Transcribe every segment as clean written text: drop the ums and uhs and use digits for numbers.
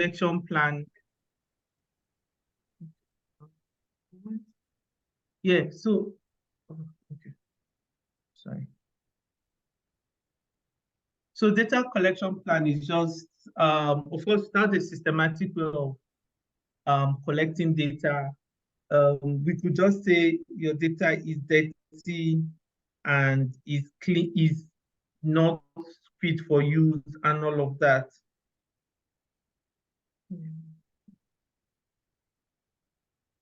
collection plan. Yeah, so, okay, sorry. So data collection plan is just, of course, that's a systematic way of collecting data. We could just say your data is dirty and is clean, is not fit for use and all of that.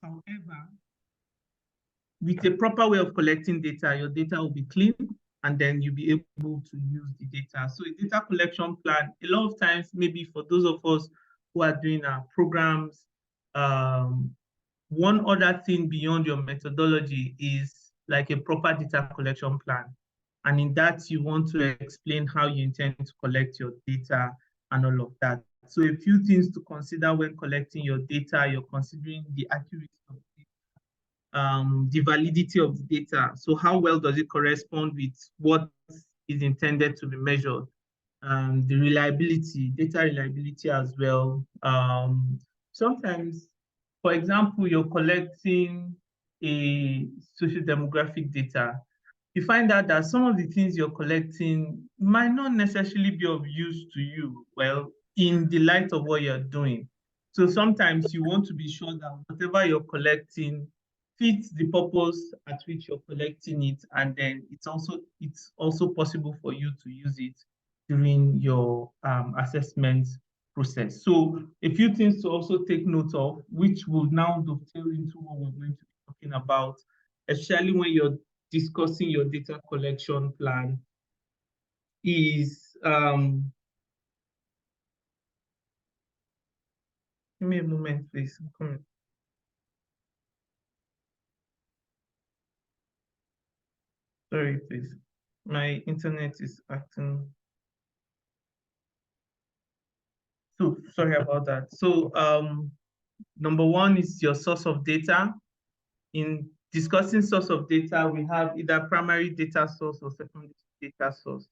However, with a proper way of collecting data, your data will be clean and then you'll be able to use the data. So a data collection plan, a lot of times, maybe for those of us who are doing our programs, one other thing beyond your methodology is like a proper data collection plan. And in that, you want to explain how you intend to collect your data and all of that. So a few things to consider when collecting your data, you're considering the accuracy of the validity of the data. So how well does it correspond with what is intended to be measured? The reliability, data reliability as well. Sometimes, for example, you're collecting a social demographic data. You find out that some of the things you're collecting might not necessarily be of use to you, well, in the light of what you're doing. So sometimes you want to be sure that whatever you're collecting fits the purpose at which you're collecting it, and then it's also possible for you to use it during your assessment process. So a few things to also take note of, which will now dovetail into what we're going to be talking about, especially when you're discussing your data collection plan, is give me a moment, please. I'm coming. Sorry, please. My internet is acting. So sorry about that. So number one is your source of data. In discussing source of data, we have either primary data source or secondary data source.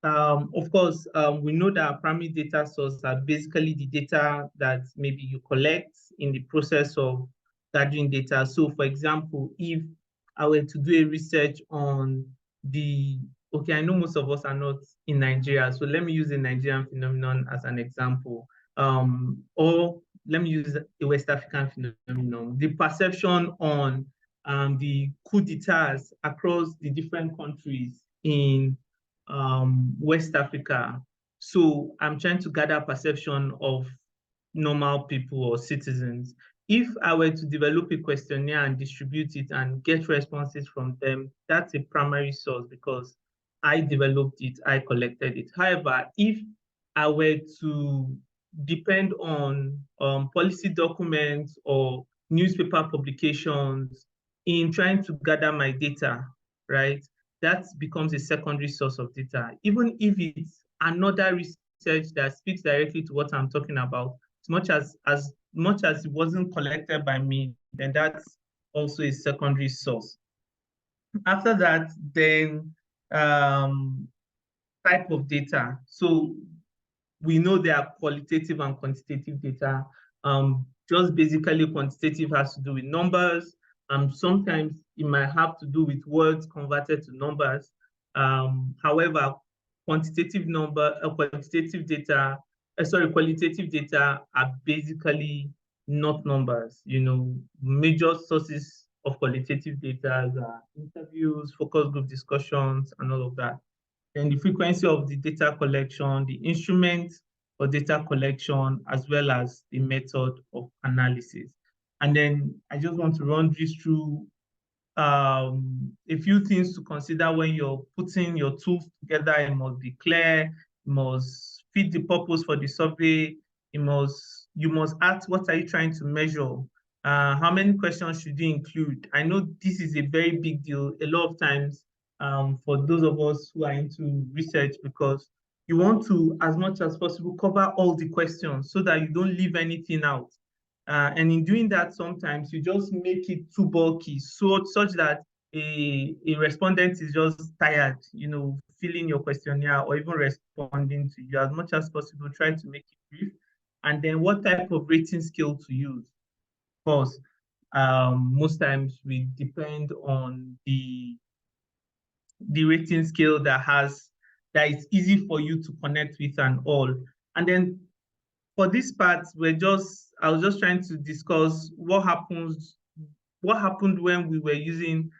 Of course, we know that our primary data source are basically the data that maybe you collect in the process of gathering data. So for example, if I were to do a research on okay, I know most of us are not in Nigeria, so let me use the Nigerian phenomenon as an example. Or let me use a West African phenomenon. The perception on the coup d'etats across the different countries in West Africa. So I'm trying to gather perception of normal people or citizens. If I were to develop a questionnaire and distribute it and get responses from them, that's a primary source because I developed it, I collected it. However, if I were to depend on policy documents or newspaper publications in trying to gather my data, right? That becomes a secondary source of data. Even if it's another research that speaks directly to what I'm talking about, as much as it wasn't collected by me, then that's also a secondary source. After that, then type of data. So we know there are qualitative and quantitative data. Just basically quantitative has to do with numbers. Sometimes it might have to do with words converted to numbers. However, qualitative data are basically not numbers. You know, major sources of qualitative data are interviews, focus group discussions, and all of that. Then the frequency of the data collection, the instrument for data collection, as well as the method of analysis. And then I just want to run this through a few things to consider when you're putting your tools together. It must be clear, it must fit the purpose for the survey, you must ask what are you trying to measure, how many questions should you include. I know this is a very big deal a lot of times for those of us who are into research, because you want to, as much as possible, cover all the questions so that you don't leave anything out. And in doing that, sometimes you just make it too bulky, such that a respondent is just tired, you know, filling your questionnaire or even responding to you. As much as possible, try to make it brief. and then what type of rating scale to use. Of course, most times we depend on the rating scale that is easy for you to connect with and all. And then for this part, I was just trying to discuss what happened when we were using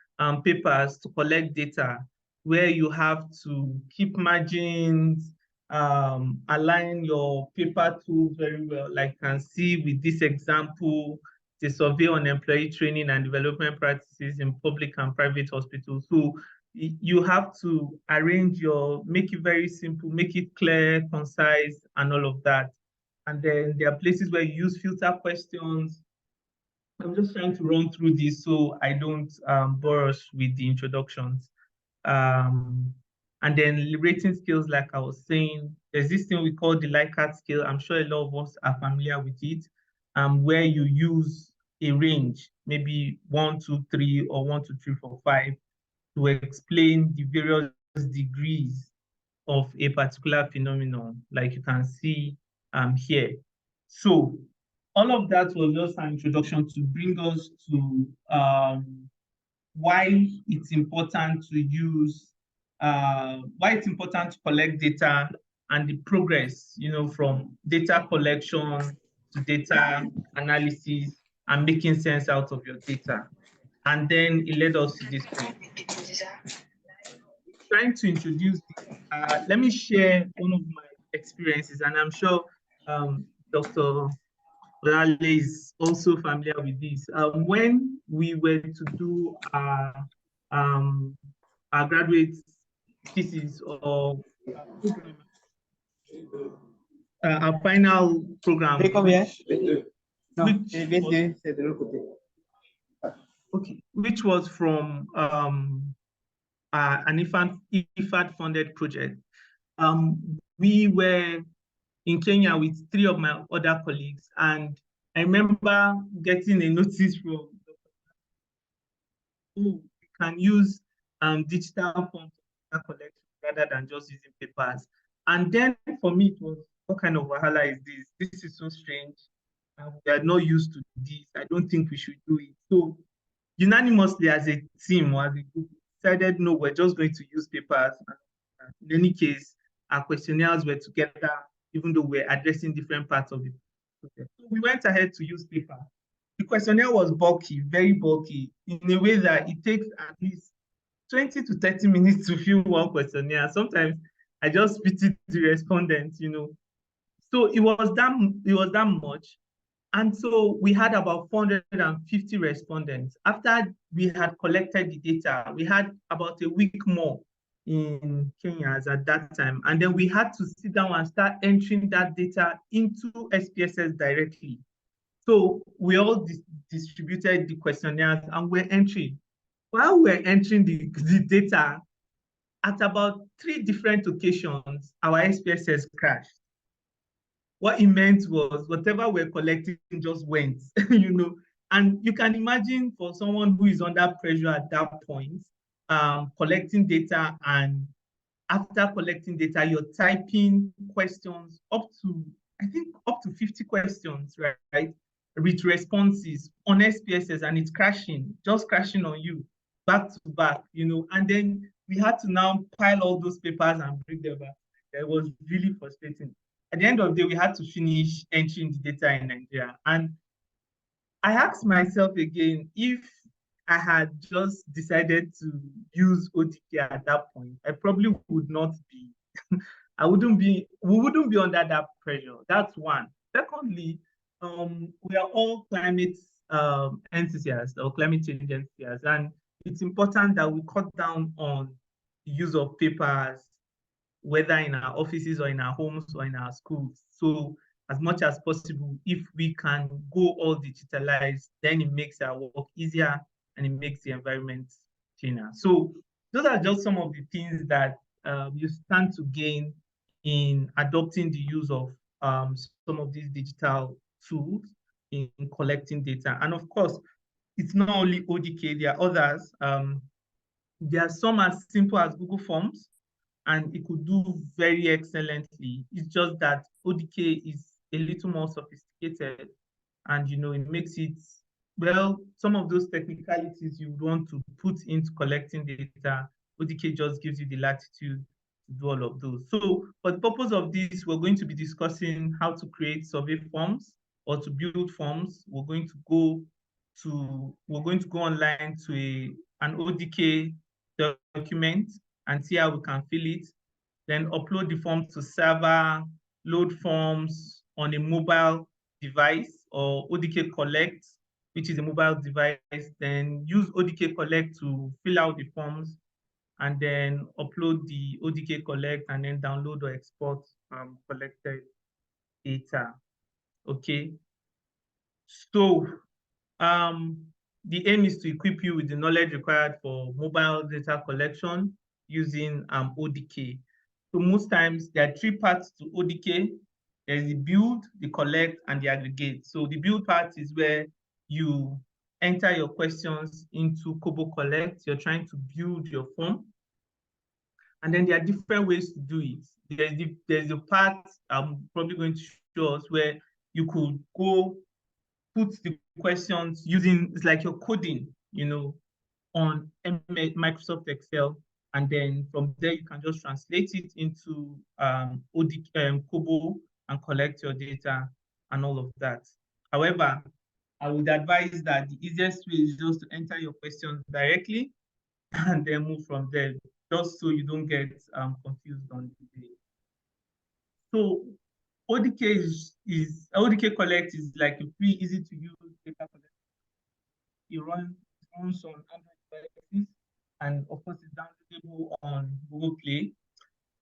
papers to collect data, where you have to keep margins, align your paper tools very well. Like you can see with this example, the survey on employee training and development practices in public and private hospitals. So you have to make it very simple, make it clear, concise, and all of that. And then there are places where you use filter questions. I'm just trying to run through this so I don't bore us with the introductions. Um, and then rating skills, like I was saying, there's this thing we call the Likert scale. I'm sure a lot of us are familiar with it, where you use a range, maybe 1, 2, 3, or 1, 2, 3, 4, 5, to explain the various degrees of a particular phenomenon, like you can see here. So all of that was just an introduction to bring us to why it's important to why it's important to collect data and the progress, from data collection to data analysis and making sense out of your data. And then it led us to this point. Trying to introduce this, let me share one of my experiences, and I'm sure Dr. Lale is also familiar with this. When we were to do our graduate thesis or program, our final program, which was from an IFAD-funded project. We were in Kenya with 3 of my other colleagues, and I remember getting a notice from we can use digital forms of collection rather than just using papers. And then for me, it was, what kind of wahala is this? This is so strange. We are not used to this. I don't think we should do it. So unanimously as a team or as a group, decided, no, we're just going to use papers. In any case, our questionnaires were together, even though we're addressing different parts of the project. So we went ahead to use paper. The questionnaire was bulky, very bulky, in a way that it takes at least 20 to 30 minutes to fill one questionnaire. Sometimes I just pity the respondents, So it was that much. And so we had about 450 respondents. After we had collected the data, we had about a week more in Kenya at that time. And then we had to sit down and start entering that data into SPSS directly. So we all distributed the questionnaires and we're entering. While we're entering the data, at about 3 different occasions, our SPSS crashed. What it meant was whatever we're collecting just went, And you can imagine for someone who is under pressure at that point, collecting data, and after collecting data, you're typing questions up to 50 questions, right? With responses on SPSS, and it's just crashing on you back to back, And then we had to now pile all those papers and bring them back. It was really frustrating. At the end of the day, we had to finish entering the data in Nigeria. And I asked myself again, if I had just decided to use ODK at that point, I probably would not be, we wouldn't be under that pressure. That's one. Secondly, we are all climate enthusiasts or climate change enthusiasts, and it's important that we cut down on the use of papers, whether in our offices or in our homes or in our schools. So as much as possible, if we can go all digitalized, then it makes our work easier and it makes the environment cleaner. So those are just some of the things that you stand to gain in adopting the use of some of these digital tools in collecting data. And of course, it's not only ODK, there are others. There are some as simple as Google Forms, and it could do very excellently. It's just that ODK is a little more sophisticated, and it makes it, well, some of those technicalities you would want to put into collecting data, ODK just gives you the latitude to do all of those. So for the purpose of this, we're going to be discussing how to create survey forms or to build forms. We're going to go online to an ODK document and see how we can fill it, then upload the form to server, load forms on a mobile device or ODK Collect, which is a mobile device, then use ODK Collect to fill out the forms, and then upload the ODK Collect and then download or export collected data. Okay. So the aim is to equip you with the knowledge required for mobile data collection using ODK. So most times there are three parts to ODK. There's the build, the collect, and the aggregate. So the build part is where you enter your questions into Kobo Collect. You're trying to build your form. And then there are different ways to do it. There's a part I'm probably going to show us where you could go put the questions using, it's like you're coding, on Microsoft Excel. And then from there, you can just translate it into Kobo and collect your data and all of that. However, I would advise that the easiest way is just to enter your questions directly and then move from there, just so you don't get confused on the day. So ODK Collect is like a free, easy to use data collection. It runs on Android devices, and of course it's downloadable on Google Play.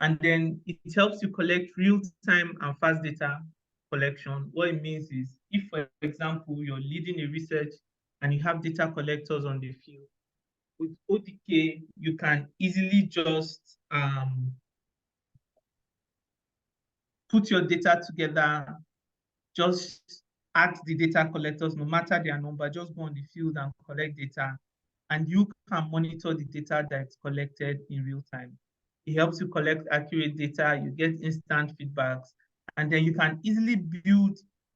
And then it helps you collect real-time and fast data collection. What it means is, if, for example, you're leading a research and you have data collectors on the field, with ODK, you can easily just put your data together, just ask the data collectors, no matter their number, just go on the field and collect data, and you can monitor the data that's collected in real time. It helps you collect accurate data, you get instant feedbacks, and then you can easily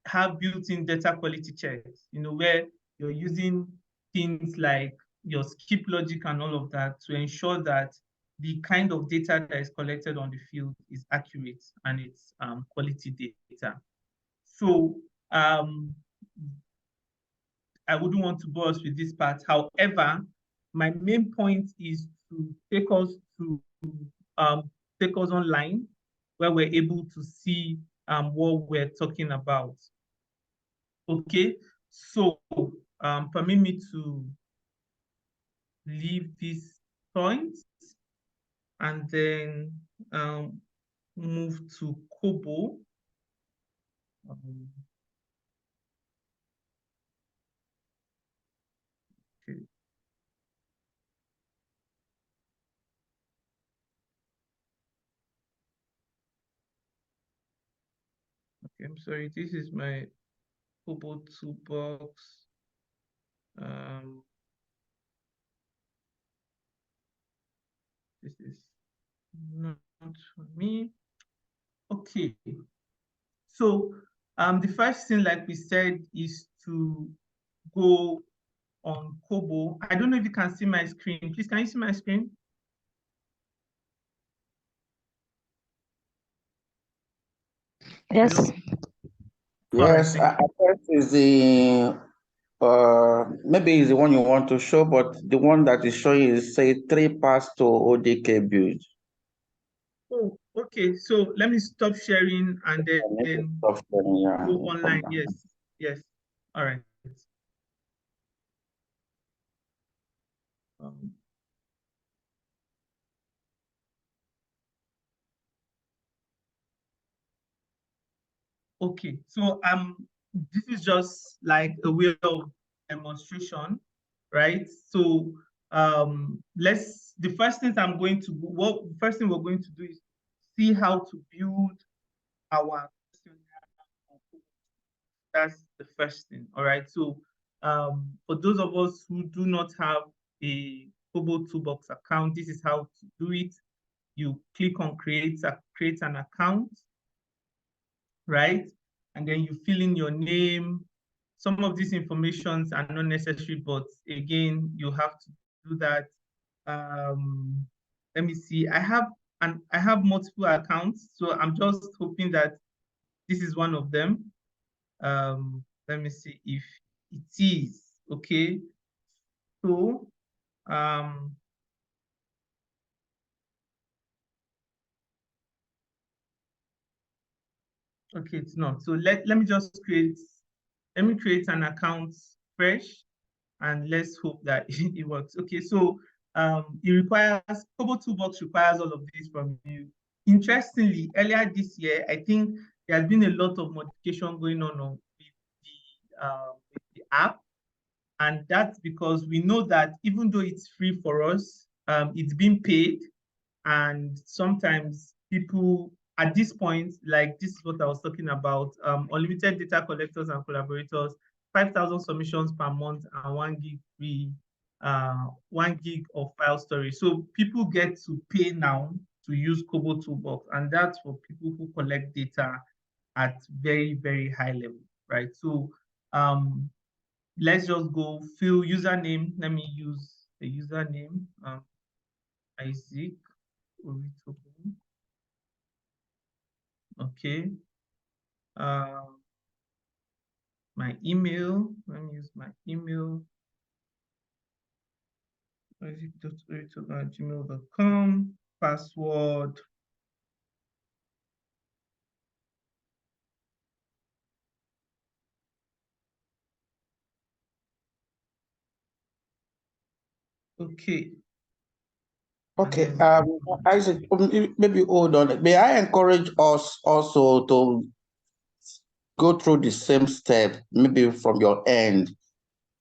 have built-in data quality checks, where you're using things like your skip logic and all of that to ensure that the kind of data that is collected on the field is accurate and it's quality data. So I wouldn't want to bore us with this part. However, my main point is to take us online, where we're able to see what we're talking about. Okay, so permit me to leave this point and then move to Kobo. Okay. Okay, I'm sorry, this is my Kobo toolbox. This is not for me. Okay. So the first thing, like we said, is to go on Kobo. I don't know if you can see my screen. Please, can you see my screen? Yes. Hello? Yes, Right, I guess is the maybe is the one you want to show, but the one that is showing is say 3 parts to ODK build. Oh, okay. So let me stop sharing and then Stop sharing, yeah, go online. Yes, yes. All right. Okay, so this is just like a way of demonstration, right? So the first thing we're going to do is see how to build our questionnaire. That's the first thing. All right. So for those of us who do not have a Kobo Toolbox account, this is how to do it. You click on create an account, right? and then you fill in your name. Some of these informations are not necessary, but again, you have to do that. Let me see. I have multiple accounts, so I'm just hoping that this is one of them. Let me see if it is okay. So okay, it's not. So let me just create an account fresh, and let's hope that it works. Okay, so it requires, Kobo Toolbox requires all of this from you. Interestingly, earlier this year, I think there has been a lot of modification going on with the app. And that's because we know that even though it's free for us, it's being paid. And sometimes people at this point, like this is what I was talking about, unlimited data collectors and collaborators, 5,000 submissions per month and 1 gig free, 1 gig of file storage. So people get to pay now to use Kobo Toolbox, and that's for people who collect data at very, very high level, right? So let's just go fill username. Let me use the username, Isaac Oritogun. Okay. My email, let me use my email, isaac.oritogun@gmail.com. Password. Okay. Okay, Isaac, maybe hold on. May I encourage us also to go through the same step, maybe from your end,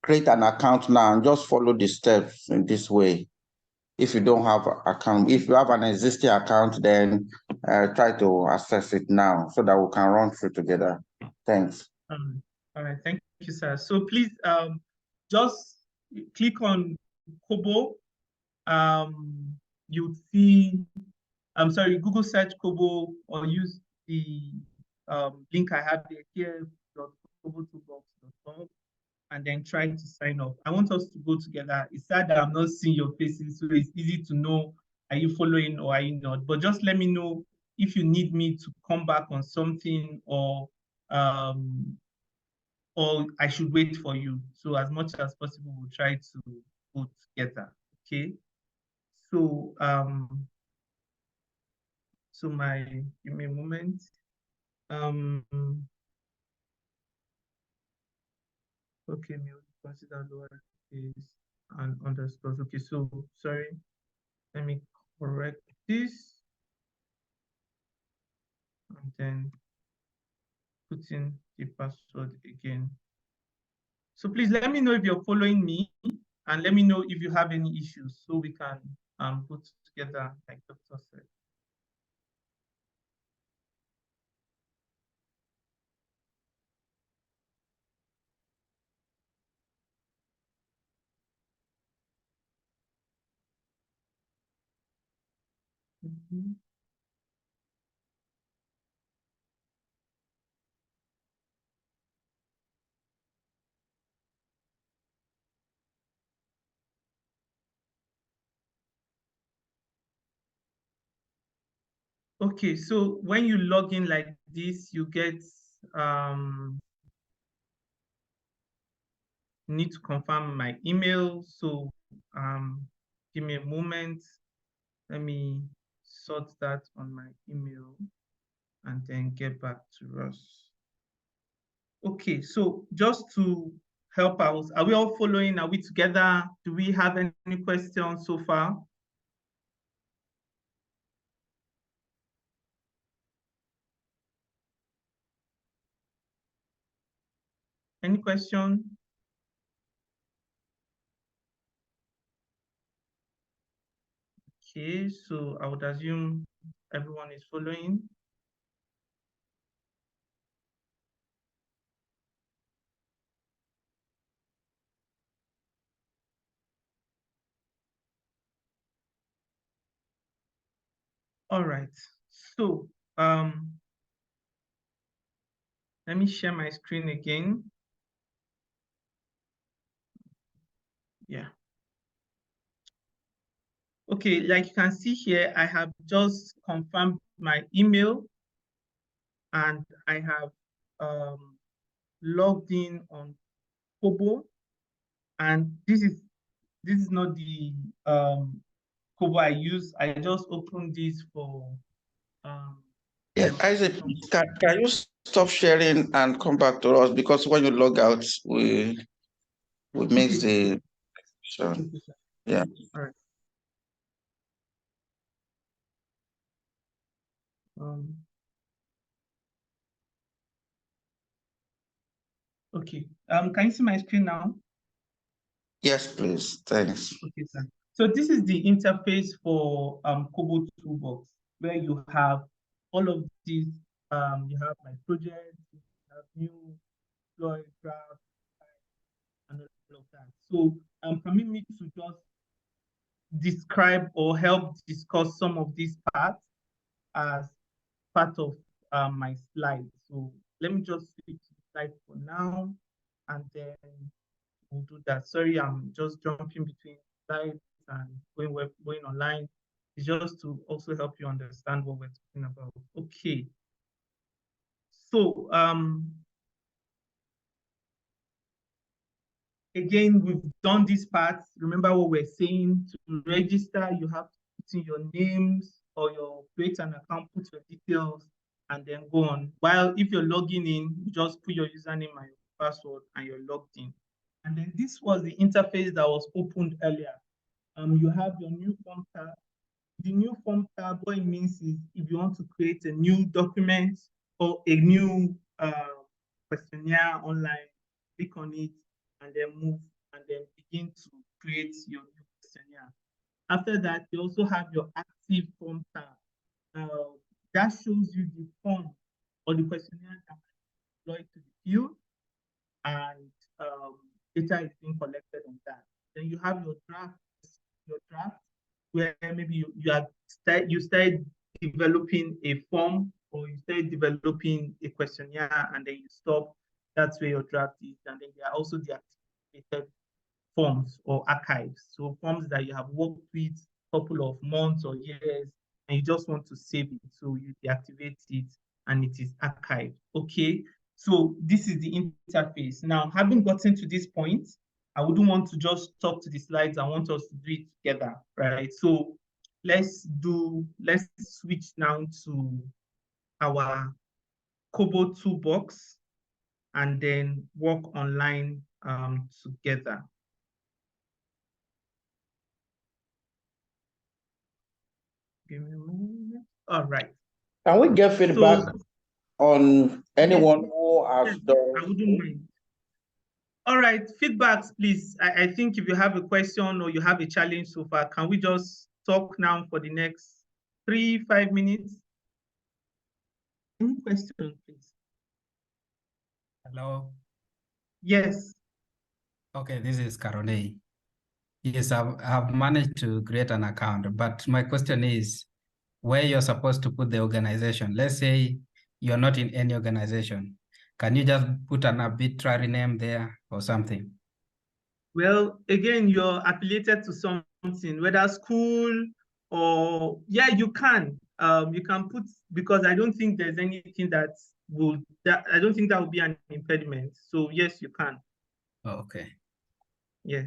create an account now and just follow the steps in this way. If you don't have an account, if you have an existing account, then try to access it now so that we can run through together. Thanks. All right, thank you, sir. So please just click on Kobo. You'll see, I'm sorry, Google search Kobo or use the link I have there, here.kobotoolbox.com, and then try to sign up. I want us to go together. It's sad that I'm not seeing your faces, so it's easy to know, are you following or are you not? But just let me know if you need me to come back on something, or I should wait for you. So as much as possible, we'll try to go together, okay? So, give me a moment. Okay, consider lower case and underscores. Okay, so sorry, let me correct this and then put in the password again. So please let me know if you're following me, and let me know if you have any issues so we can put together like Dr. said. Okay, so when you log in like this, you get need to confirm my email. So give me a moment. Let me sort that on my email and then get back to us. Okay, so just to help out, are we all following? Are we together? Do we have any questions so far? Any question? Okay, so I would assume everyone is following. All right, so Let me share my screen again. Yeah. Okay, like you can see here, I have just confirmed my email and I have logged in on Kobo, and this is not the Kobo I use. I just opened this for yeah, Isaac, can you stop sharing and come back to us, because when you log out, we miss the so yeah. All right. Okay. Can you see my screen now? Yes, please. Thanks. Okay, sir. So this is the interface for Kobo Toolbox, where you have all of these. You have my project, you have new deploy, draft, and all of that. So permit me to just describe or help discuss some of these parts as part of my slides. So let me just switch the slide for now, and then we'll do that. Sorry, I'm just jumping between slides and going online. It's just to also help you understand what we're talking about. Okay. So again, we've done this part. Remember what we're saying. To register, you have to put in your names or your create an account, put your details, and then go on. While if you're logging in, you just put your username and your password and you're logged in. And then this was the interface that was opened earlier. You have your new form tab. The new form tab, what it means is if you want to create a new document or a new questionnaire online, click on it and then move and then begin to create your new questionnaire. After that, you also have your active form tab. That shows you the form or the questionnaire that is deployed to the field, and data is being collected on that. Then you have your draft, where maybe you start developing a form or you start developing a questionnaire and then you stop. That's where your draft is. And then there are also the activated forms or archives. So forms that you have worked with a couple of months or years and you just want to save it. So you deactivate it and it is archived. Okay. So this is the interface. Now, having gotten to this point, I wouldn't want to just talk to the slides. I want us to do it together, right? So let's switch now to our Kobo toolbox and then work online together. Give me a moment. All right. Can we get feedback on anyone who has done? I wouldn't mind. All right, feedbacks, please. I think if you have a question or you have a challenge so far, can we just talk now for the next 3-5 minutes? Any questions, please? Hello. Yes. Okay, this is Karone. Yes, I've managed to create an account, but my question is where you're supposed to put the organization. Let's say you're not in any organization. Can you just put an arbitrary name there or something? Well, again, you're affiliated to something, whether school or, yeah, you can. You can put, because I don't think there's anything I don't think that would be an impediment. So yes, you can. Oh, okay. Yeah.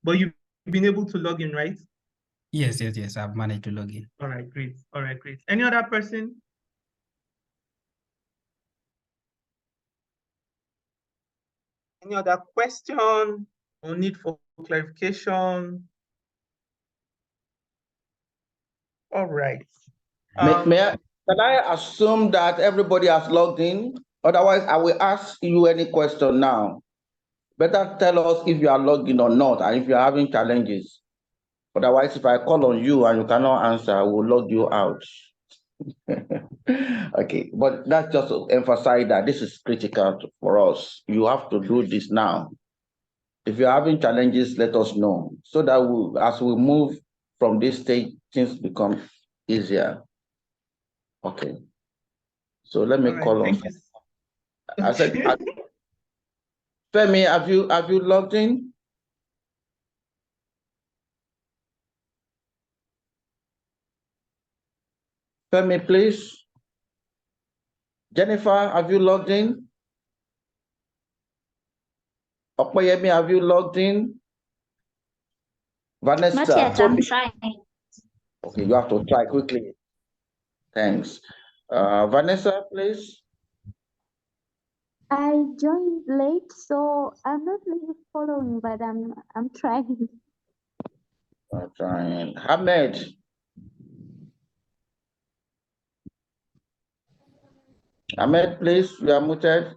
But you've been able to log in, right? Yes, I've managed to log in. All right, great. All right, great. Any other person? Any other question or need for clarification? All right. Can I assume that everybody has logged in? Otherwise, I will ask you any question now. Better tell us if you are logged in or not, and if you're having challenges. Otherwise, if I call on you and you cannot answer, I will log you out. Okay, but that's just to emphasize that this is critical for us. You have to do this now. If you're having challenges, let us know so that as we move from this stage, things become easier. Okay. So let me call on. I said, Femi, have you logged in? Femi, please. Jennifer, have you logged in? Okoyemi, have you logged in? Vanessa, Not yet, I'm trying. Okay, you have to try quickly. Thanks. Vanessa, please. I joined late, so I'm not really following, but I'm trying. I'm trying. Ahmed. Ahmed, please, you are muted.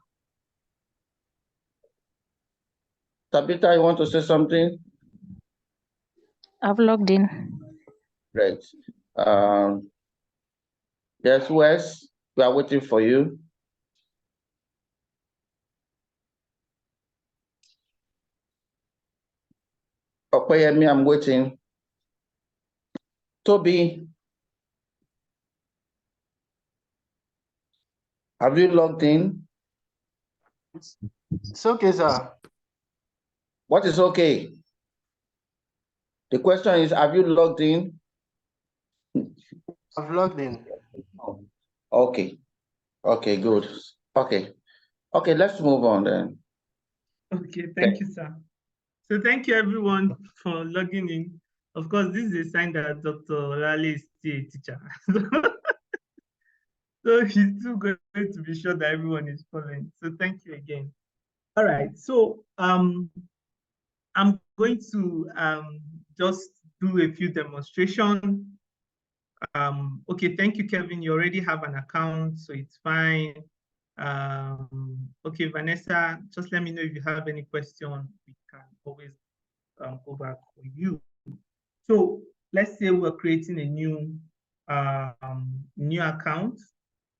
Tabitha, you want to say something? I've logged in. Great. Yes, Wes, we are waiting for you. Okoyemi, I'm waiting. Toby, have you logged in? It's okay, sir. What is okay? The question is, have you logged in? I've logged in. Okay. Okay, good. Okay. Okay, let's move on then. Okay, thank you, sir. So thank you everyone for logging in. Of course, this is a sign that Dr. Olale is still a teacher. So he's still going to be sure that everyone is following. So thank you again. All right, so I'm going to just do a few demonstrations. Okay, thank you, Kevin. You already have an account, so it's fine. Okay, Vanessa, just let me know if you have any question. We can always go back for you. So let's say we're creating a new account.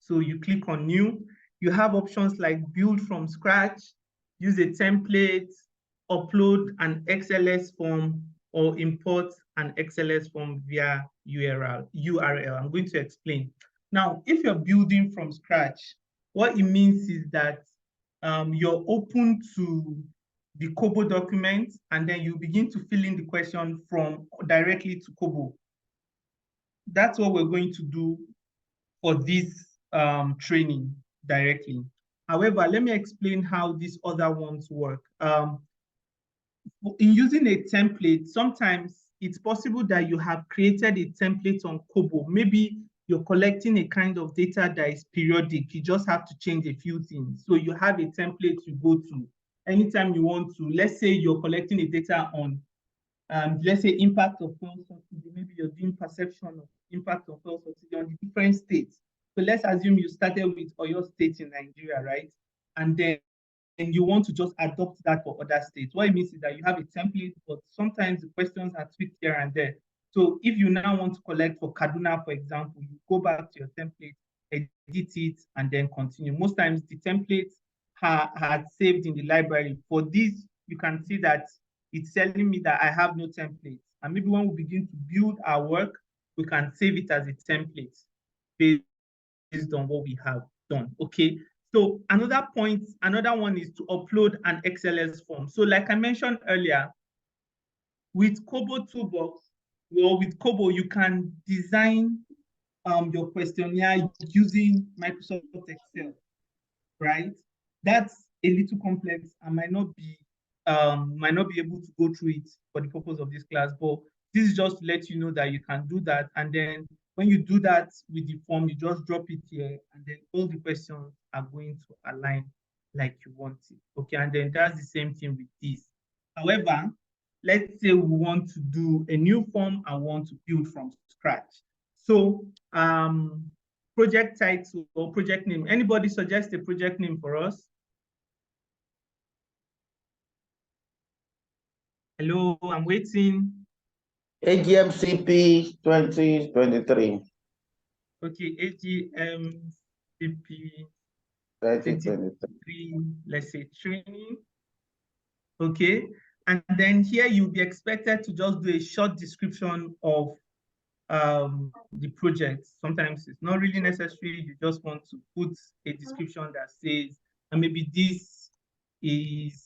So you click on new. You have options like build from scratch, use a template, upload an XLS form, or import an XLS form via URL. I'm going to explain. Now, if you're building from scratch, what it means is that you're open to the Kobo document, and then you begin to fill in the question from directly to Kobo. That's what we're going to do for this training directly. However, let me explain how these other ones work. In using a template, sometimes it's possible that you have created a template on Kobo. Maybe you're collecting a kind of data that is periodic. You just have to change a few things. So you have a template you go to. Anytime you want to, let's say you're collecting a data on, let's say impact of fuel subsidy, maybe you're doing perception of impact of fuel subsidy on the different states. So let's assume you started with Oyo State in Nigeria, right? And then you want to just adopt that for other states. What it means is that you have a template, but sometimes the questions are tweaked here and there. So if you now want to collect for Kaduna, for example, you go back to your template, edit it, and then continue. Most times the templates had saved in the library. For this, you can see that it's telling me that I have no template. And maybe when we begin to build our work, we can save it as a template based on what we have done, okay? So another one is to upload an XLS form. So like I mentioned earlier, with Kobo Toolbox, or with Kobo, you can design your questionnaire using Microsoft Excel, right? That's a little complex. I might not be able to go through it for the purpose of this class, but this is just to let you know that you can do that. And then when you do that with the form, you just drop it here, and then all the questions are going to align like you want it. Okay, and then that's the same thing with this. However, let's say we want to do a new form and want to build from scratch. So project title or project name. Anybody suggest a project name for us? Hello, I'm waiting. AGMCP 2023. Okay, AGMCP 2023. let's say training. Okay, and then here you'll be expected to just do a short description of the project. Sometimes it's not really necessary. You just want to put a description that says And maybe this is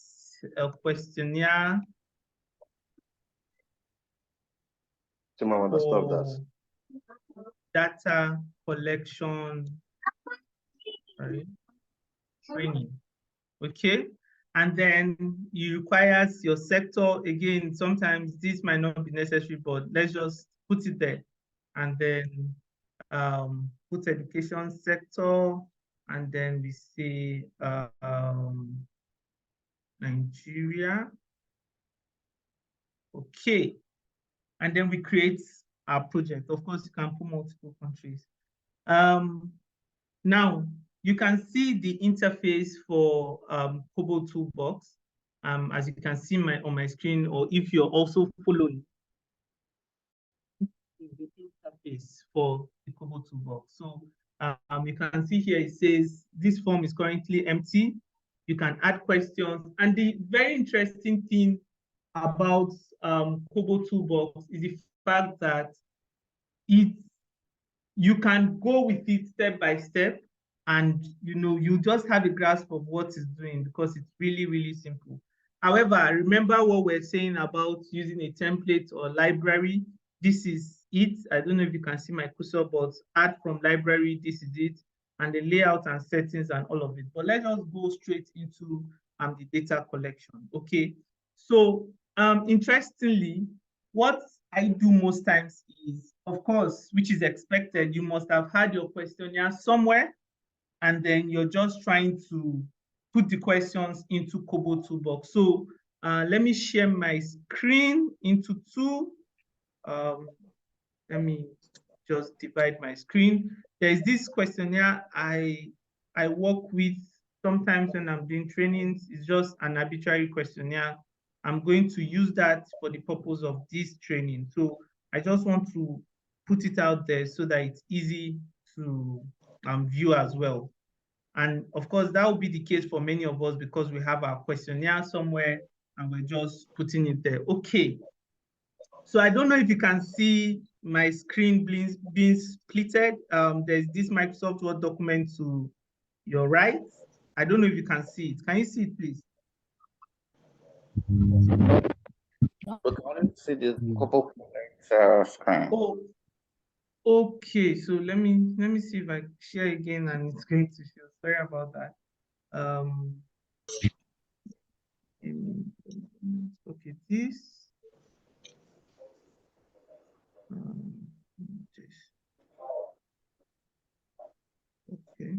a questionnaire for data collection, right, training. Okay, and then you requires your sector. Again, sometimes this might not be necessary, but let's just put it there. And then put education sector, and then we say Nigeria. Okay, and then we create our project. Of course, you can put multiple countries. Now, you can see the interface for Kobo Toolbox, as you can see on my screen, or if you're also following the interface for the Kobo Toolbox. So you can see here, it says this form is currently empty. You can add questions. And the very interesting thing about Kobo Toolbox is the fact that you can go with it step by step, and you just have a grasp of what it's doing because it's really, really simple. However, remember what we're saying about using a template or library. This is it. I don't know if you can see my cursor, but add from library, this is it, and the layout and settings and all of it. But let us go straight into the data collection. Okay, so interestingly, what I do most times is, of course, which is expected, you must have had your questionnaire somewhere, and then you're just trying to put the questions into Kobo Toolbox. So let me share my screen into two. Let me just divide my screen. There's this questionnaire I work with sometimes when I'm doing trainings. It's just an arbitrary questionnaire. I'm going to use that for the purpose of this training. So I just want to put it out there so that it's easy to view as well. And of course, that will be the case for many of us because we have our questionnaire somewhere and we're just putting it there. Okay. So I don't know if you can see my screen being splitted. There's this Microsoft Word document to your right. I don't know if you can see it. Can you see it, please? But I only see the Kobo screen. Oh, okay. So let me see if I share again and it's going to show. Sorry about that. Okay, this. Okay.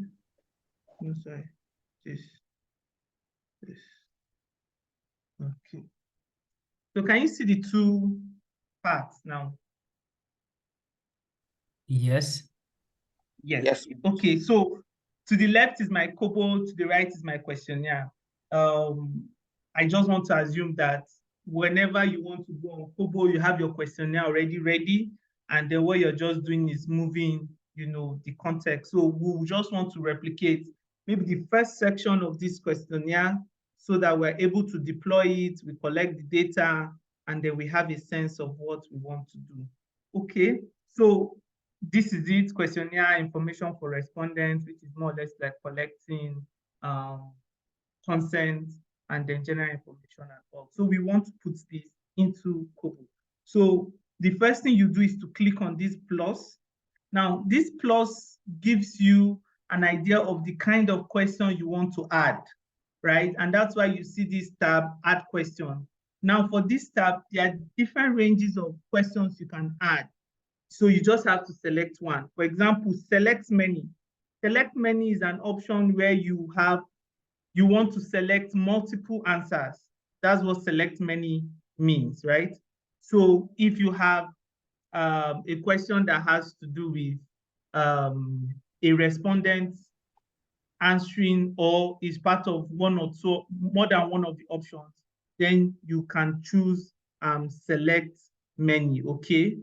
No, sorry. This. Okay. So can you see the two parts now? Yes. Yes. Okay. So to the left is my Kobo, to the right is my questionnaire. I just want to assume that whenever you want to go on Kobo, you have your questionnaire already ready, and then what you're just doing is moving, the context. So we'll just want to replicate maybe the first section of this questionnaire so that we're able to deploy it, we collect the data, and then we have a sense of what we want to do. Okay, so this is it, questionnaire information for respondents, which is more or less like collecting consent and then general information and all. So we want to put this into Kobo. So the first thing you do is to click on this plus. Now, this plus gives you an idea of the kind of question you want to add, right? And that's why you see this tab, add question. Now, for this tab, there are different ranges of questions you can add. So you just have to select one. For example, select many. Select many is an option where you want to select multiple answers. That's what select many means, right? So if you have a question that has to do with a respondent answering or is part of one or two, more than one of the options, then you can choose select many, okay?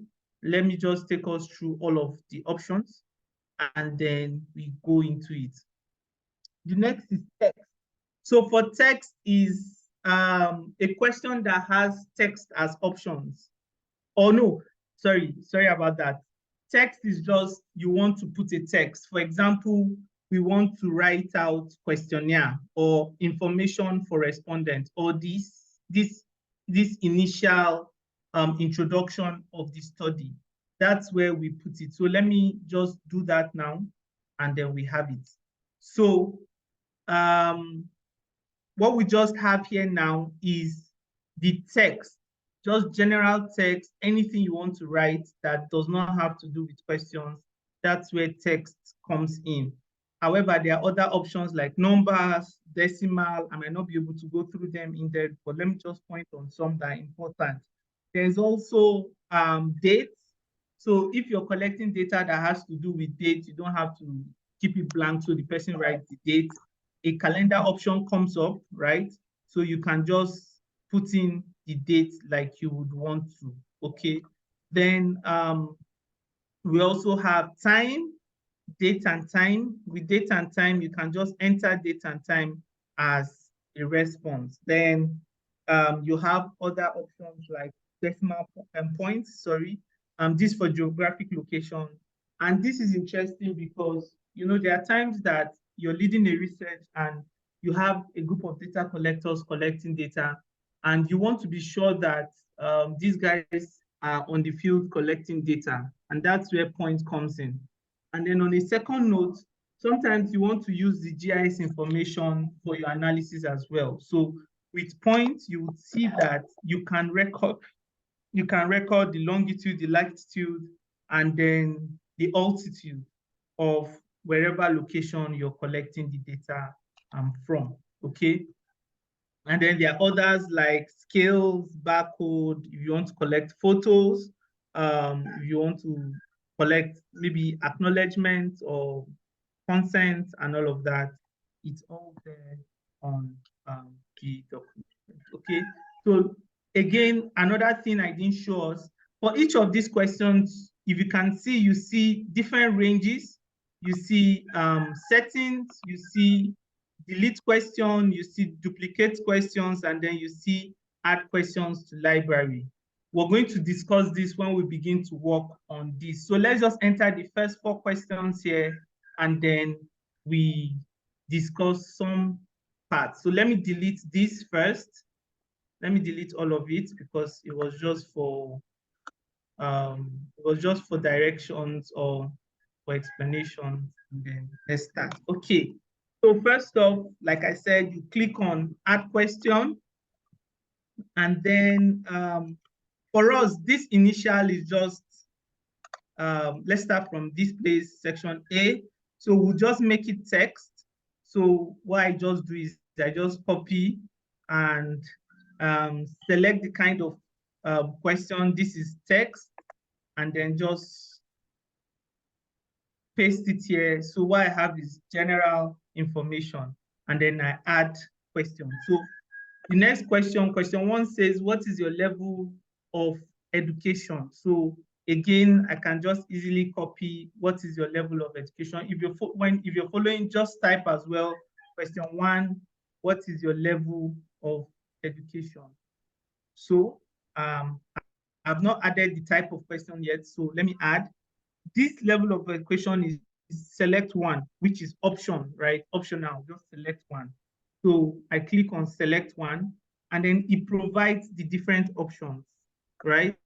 Let me just take us through all of the options and then we go into it. The next is text. So for text is a question that has text as options. Oh no, sorry about that. Text is just, you want to put a text. For example, we want to write out questionnaire or information for respondents, or this initial introduction of the study. That's where we put it. So let me just do that now, and then we have it. So what we just have here now is the text, just general text, anything you want to write that does not have to do with questions. That's where text comes in. However, there are other options like numbers, decimal. I might not be able to go through them in depth, but let me just point on some that are important. There's also dates. So if you're collecting data that has to do with dates, you don't have to keep it blank so the person writes the date. A calendar option comes up, right? So you can just put in the date like you would want to, okay? Then we also have time, date and time. With date and time, you can just enter date and time as a response. Then you have other options like decimal points, this for geographic location. And this is interesting because, you know, there are times that you're leading a research and you have a group of data collectors collecting data, and you want to be sure that these guys are on the field collecting data, and that's where point comes in. And then on a second note, sometimes you want to use the GIS information for your analysis as well. So with points, you would see that you can record the longitude, the latitude, and then the altitude of wherever location you're collecting the data from, okay? And then there are others like scales, barcode, if you want to collect photos, if you want to collect maybe acknowledgement or consent and all of that, it's all there on the document, okay? So again, another thing I didn't show us, for each of these questions, if you can see, you see different ranges, you see settings, you see delete question, you see duplicate questions, and then you see add questions to library. We're going to discuss this when we begin to work on this. So let's just enter the first 4 questions here, and then we discuss some parts. So let me delete this first. Let me delete all of it because it was just for directions or for explanations, and then let's start. Okay. So first off, like I said, you click on add question, and then for us, this initial is just, let's start from this place, section A. So we'll just make it text. So what I just do is I just copy and select the kind of question. This is text, and then just paste it here. So what I have is general information, and then I add question. So the next question, question 1 says, what is your level of education? So again, I can just easily copy what is your level of education. If you're following, just type as well, question 1, what is your level of education? So I've not added the type of question yet, so let me add. This level of education is select 1, which is option, right? Optional, just select 1. So I click on select 1, and then it provides the different options, right?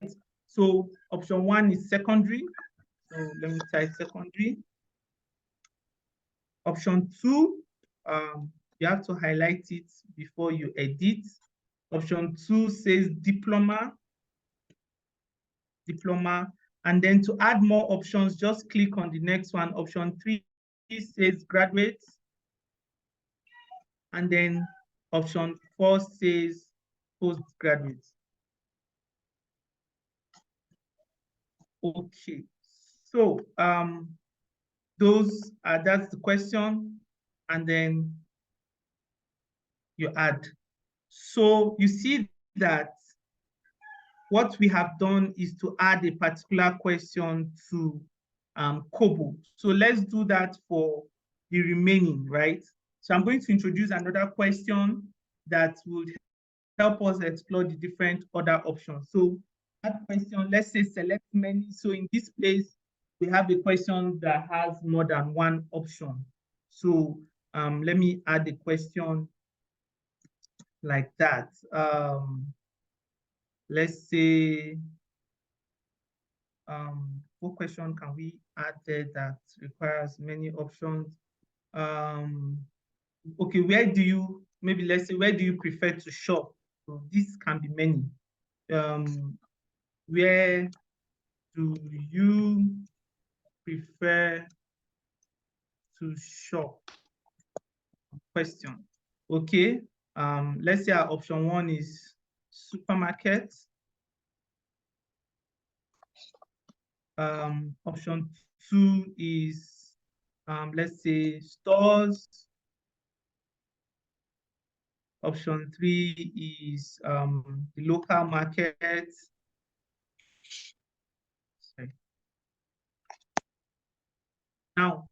So option 1 is secondary. So let me type secondary. Option 2, you have to highlight it before you edit. Option 2 says diploma. And then to add more options, just click on the next one. Option 3 says graduate. And then option 4 says postgraduate. Okay, so that's the question, and then you add. So you see that what we have done is to add a particular question to COBOL. So let's do that for the remaining, right? So I'm going to introduce another question that would help us explore the different other options. So that question, let's say select many. So in this place, we have a question that has more than one option. So let me add a question like that. Let's say, what question can we add there that requires many options? Okay, where do you, maybe let's say, where do you prefer to shop? So this can be many. Where do you prefer to shop? Question. Okay, let's say our option 1 is supermarket. Option 2 is, let's say, stores. Option 3 is the local market. Sorry. Now,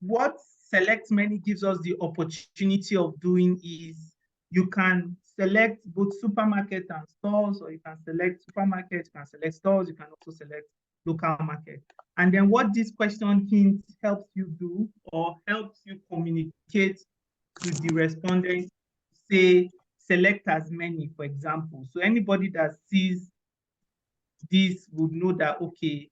what select many gives us the opportunity of doing is you can select both supermarket and stores, or you can select supermarket, you can select stores, you can also select local market. And then what this question hint helps you do, or helps you communicate to the respondent, say, select as many, for example. So anybody that sees this would know that, okay,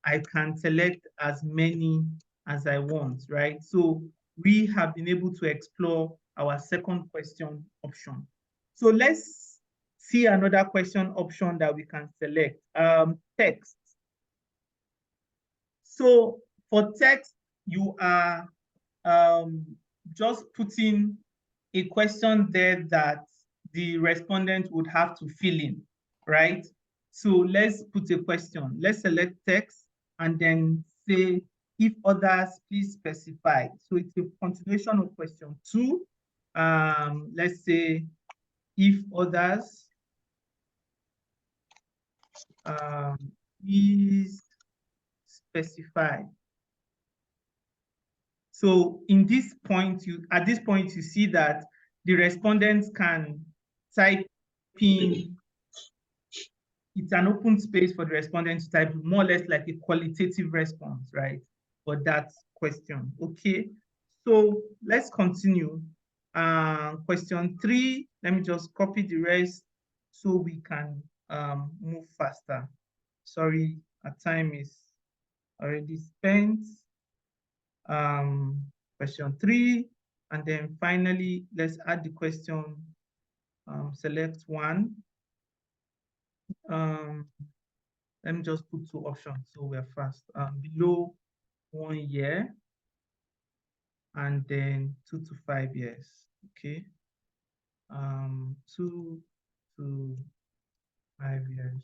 I can select as many as I want, right? So we have been able to explore our second question option. So let's see another question option that we can select, text. So for text, you are just putting a question there that the respondent would have to fill in, right? So let's put a question. Let's select text and then say, if others, please specify. So it's a continuation of question 2. Let's say, if others, please specify. So in this point, at this point, you see that the respondents can type in, it's an open space for the respondent to type, more or less like a qualitative response, right? For that question, okay? So let's continue. Question 3, let me just copy the rest so we can move faster. Sorry, our time is already spent. Question 3, and then finally, let's add the question, select 1. Let me just put 2 options so we're fast. Below 1 year, and then 2 to 5 years, okay? 2 to 5 years.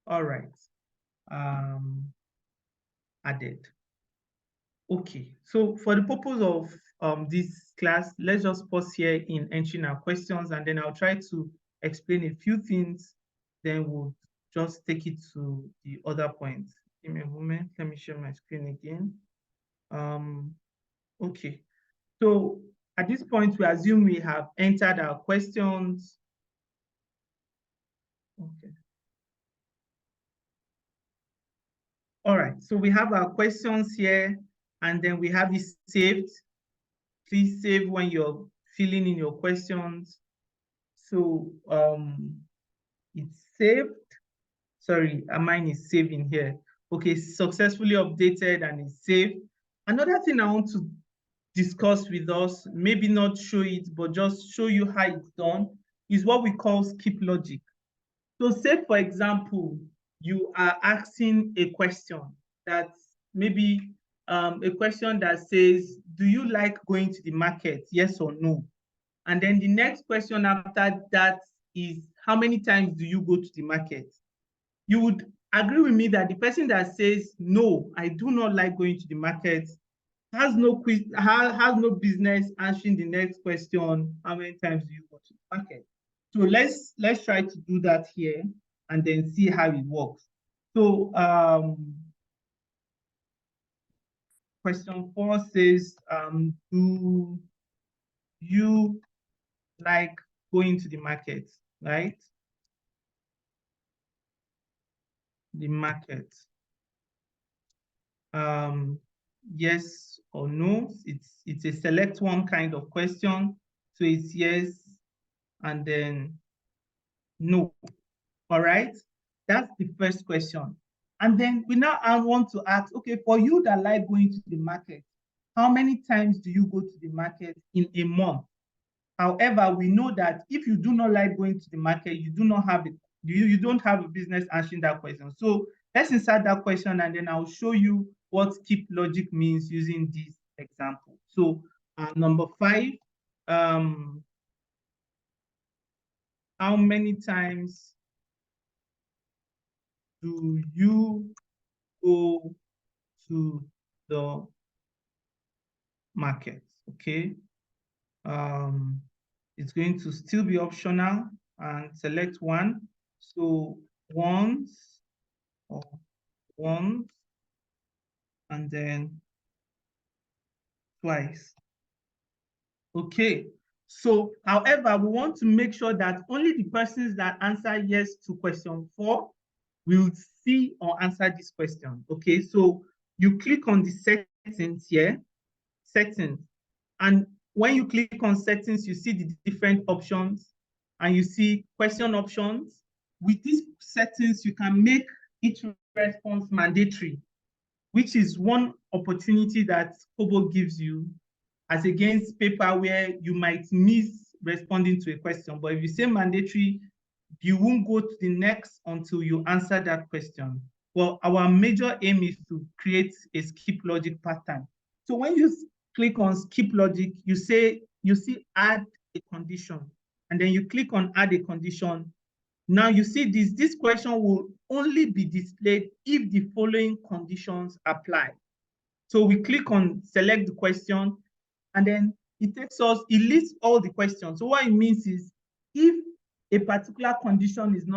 All right, added. Okay, so for the purpose of this class, let's just pause here in entering our questions, and then I'll try to explain a few things, then we'll just take it to the other points. Give me a moment, let me share my screen again. Okay, so at this point, we assume we have entered our questions. Okay. All right, so we have our questions here, and then we have it saved. Please save when you're filling in your questions. So it's saved. Sorry, mine is saving here. Okay, successfully updated and it's saved. Another thing I want to discuss with us, maybe not show it, but just show you how it's done, is what we call skip logic. So say, for example, you are asking a question that's maybe a question that says, do you like going to the market, yes or no? And then the next question after that is, how many times do you go to the market? You would agree with me that the person that says, no, I do not like going to the market, has no business answering the next question, how many times do you go to the market? So let's try to do that here and then see how it works. So question 4 says, do you like going to the market, right? The market. yes or no. It's a select one kind of question. So it's yes and then no. All right. That's the first question. And then we now want to ask, okay, for you that like going to the market, how many times do you go to the market in a month? However, we know that if you do not like going to the market, you do not have it, you don't have a business answering that question. So let's insert that question and then I'll show you what keep logic means using this example. So number 5, how many times do you go to the market? Okay. It's going to still be optional and select one. So once or once and then twice. Okay. So, however, we want to make sure that only the persons that answer yes to question 4 will see or answer this question. Okay. So you click on the settings here, settings, and when you click on settings, you see the different options and you see question options. With these settings, you can make each response mandatory, which is one opportunity that Kobo gives you as against paper where you might miss responding to a question. But if you say mandatory, you won't go to the next until you answer that question. Well, our major aim is to create a skip logic pattern. So when you click on skip logic, you see add a condition, and then you click on add a condition. Now you see this question will only be displayed if the following conditions apply. So we click on select the question, and then it lists all the questions. So what it means is if a particular condition is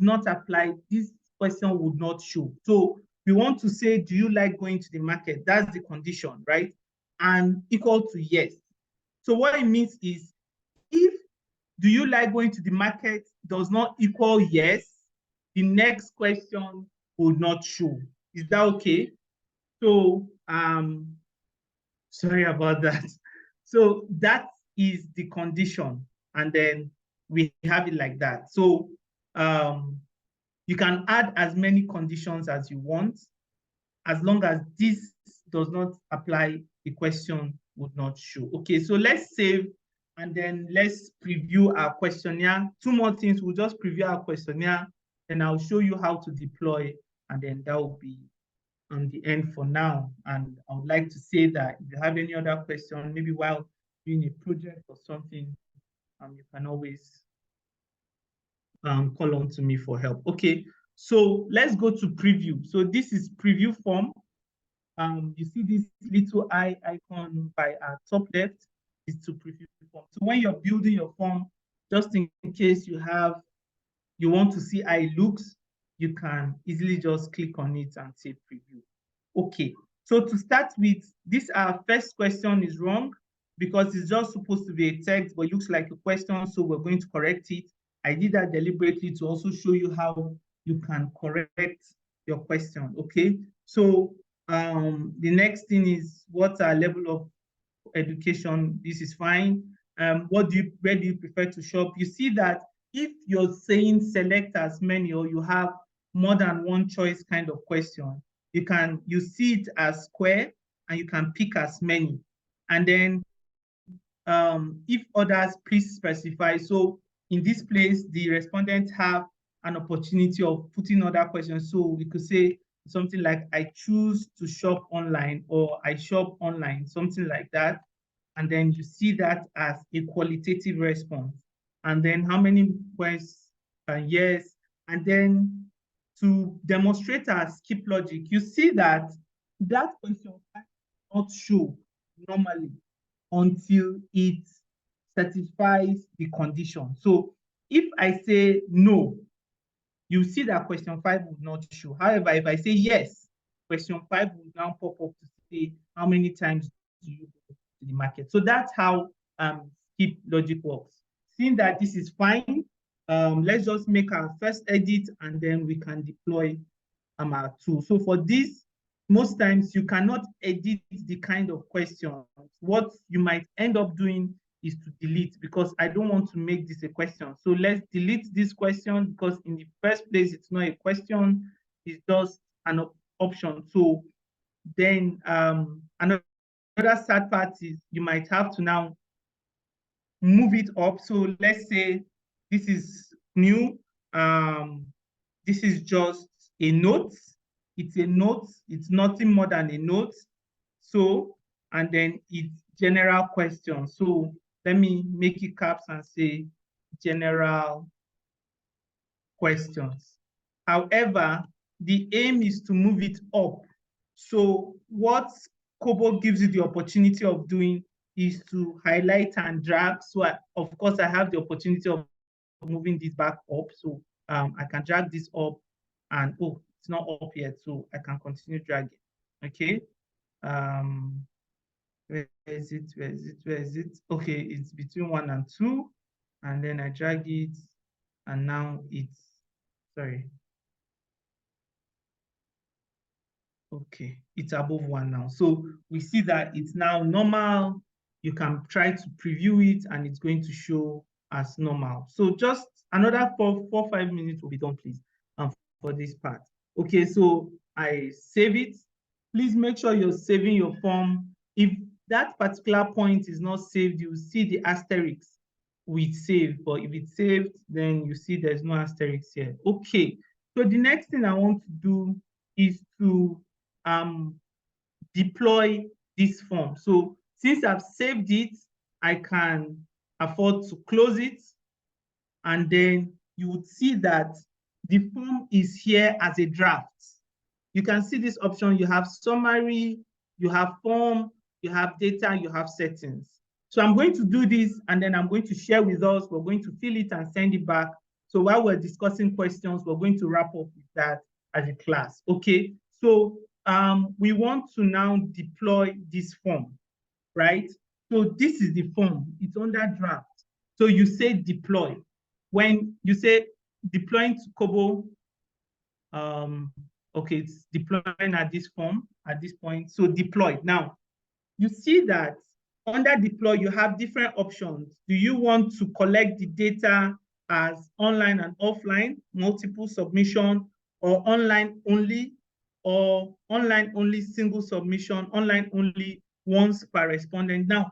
not applied, this question would not show. So we want to say, do you like going to the market? That's the condition, right? And equal to yes. So what it means is if do you like going to the market does not equal yes, the next question would not show. Is that okay? So sorry about that. So that is the condition, and then we have it like that. So you can add as many conditions as you want, as long as this does not apply, the question would not show. Okay, so let's save and then let's preview our questionnaire. 2 more things, we'll just preview our questionnaire and I'll show you how to deploy, and then that will be on the end for now. And I would like to say that if you have any other question, maybe while doing a project or something, you can always call on to me for help. Okay, so let's go to preview. So this is preview form. You see this little eye icon by our top left is to preview form. So when you're building your form, just in case you want to see how it looks, you can easily just click on it and say preview. Okay, so to start with, this our first question is wrong because it's just supposed to be a text, but it looks like a question, so we're going to correct it. I did that deliberately to also show you how you can correct your question, okay? So the next thing is what's our level of education? This is fine. Where do you prefer to shop? You see that if you're saying select as many or you have more than one choice kind of question, you see it as square and you can pick as many. And then if others, please specify. So in this place, the respondents have an opportunity of putting other questions. So we could say something like, I choose to shop online, or I shop online, something like that. And then you see that as a qualitative response. And then how many questions? Yes. And then to demonstrate our skip logic, you see that question not show normally until it satisfies the condition. So if I say no, you see that question 5 will not show. However, if I say yes, question 5 will now pop up to say how many times do you go to the market. So that's how skip logic works. Seeing that this is fine, let's just make our first edit and then we can deploy our tool. So for this, most times you cannot edit the kind of questions. What you might end up doing is to delete, because I don't want to make this a question. So let's delete this question, because in the first place, it's not a question, it's just an option. So then another sad part is you might have to now move it up. So let's say this is new. This is just a note. It's a note. It's nothing more than a note. So, and then it's general questions. So let me make it caps and say general questions. However, the aim is to move it up. So what Kobo gives you the opportunity of doing is to highlight and drag. So of course, I have the opportunity of moving this back up. So I can drag this up, and oh, it's not up yet. So I can continue dragging. Okay. Where is it? Where is it? Where is it? Okay, it's between 1 and 2. And then I drag it, and now it's, sorry. Okay, it's above 1 now. So we see that it's now normal. You can try to preview it, and it's going to show as normal. So just another 4-5 minutes will be done, please, for this part. Okay, so I save it. Please make sure you're saving your form. If that particular point is not saved, you see the asterisk with save. But if it's saved, then you see there's no asterisk here. Okay, so the next thing I want to do is to deploy this form. So since I've saved it, I can afford to close it. And then you would see that the form is here as a draft. You can see this option. You have summary, you have form, you have data, you have settings. So I'm going to do this, and then I'm going to share with us. We're going to fill it and send it back. So while we're discussing questions, we're going to wrap up with that as a class. Okay, so we want to now deploy this form, right? So this is the form. It's under draft. So you say deploy. When you say deploying to Kobo, okay, it's deploying at this form, at this point. So deploy. Now, you see that under deploy, you have different options. Do you want to collect the data as online and offline, multiple submission, or online only, or online only single submission, online only once per respondent? Now,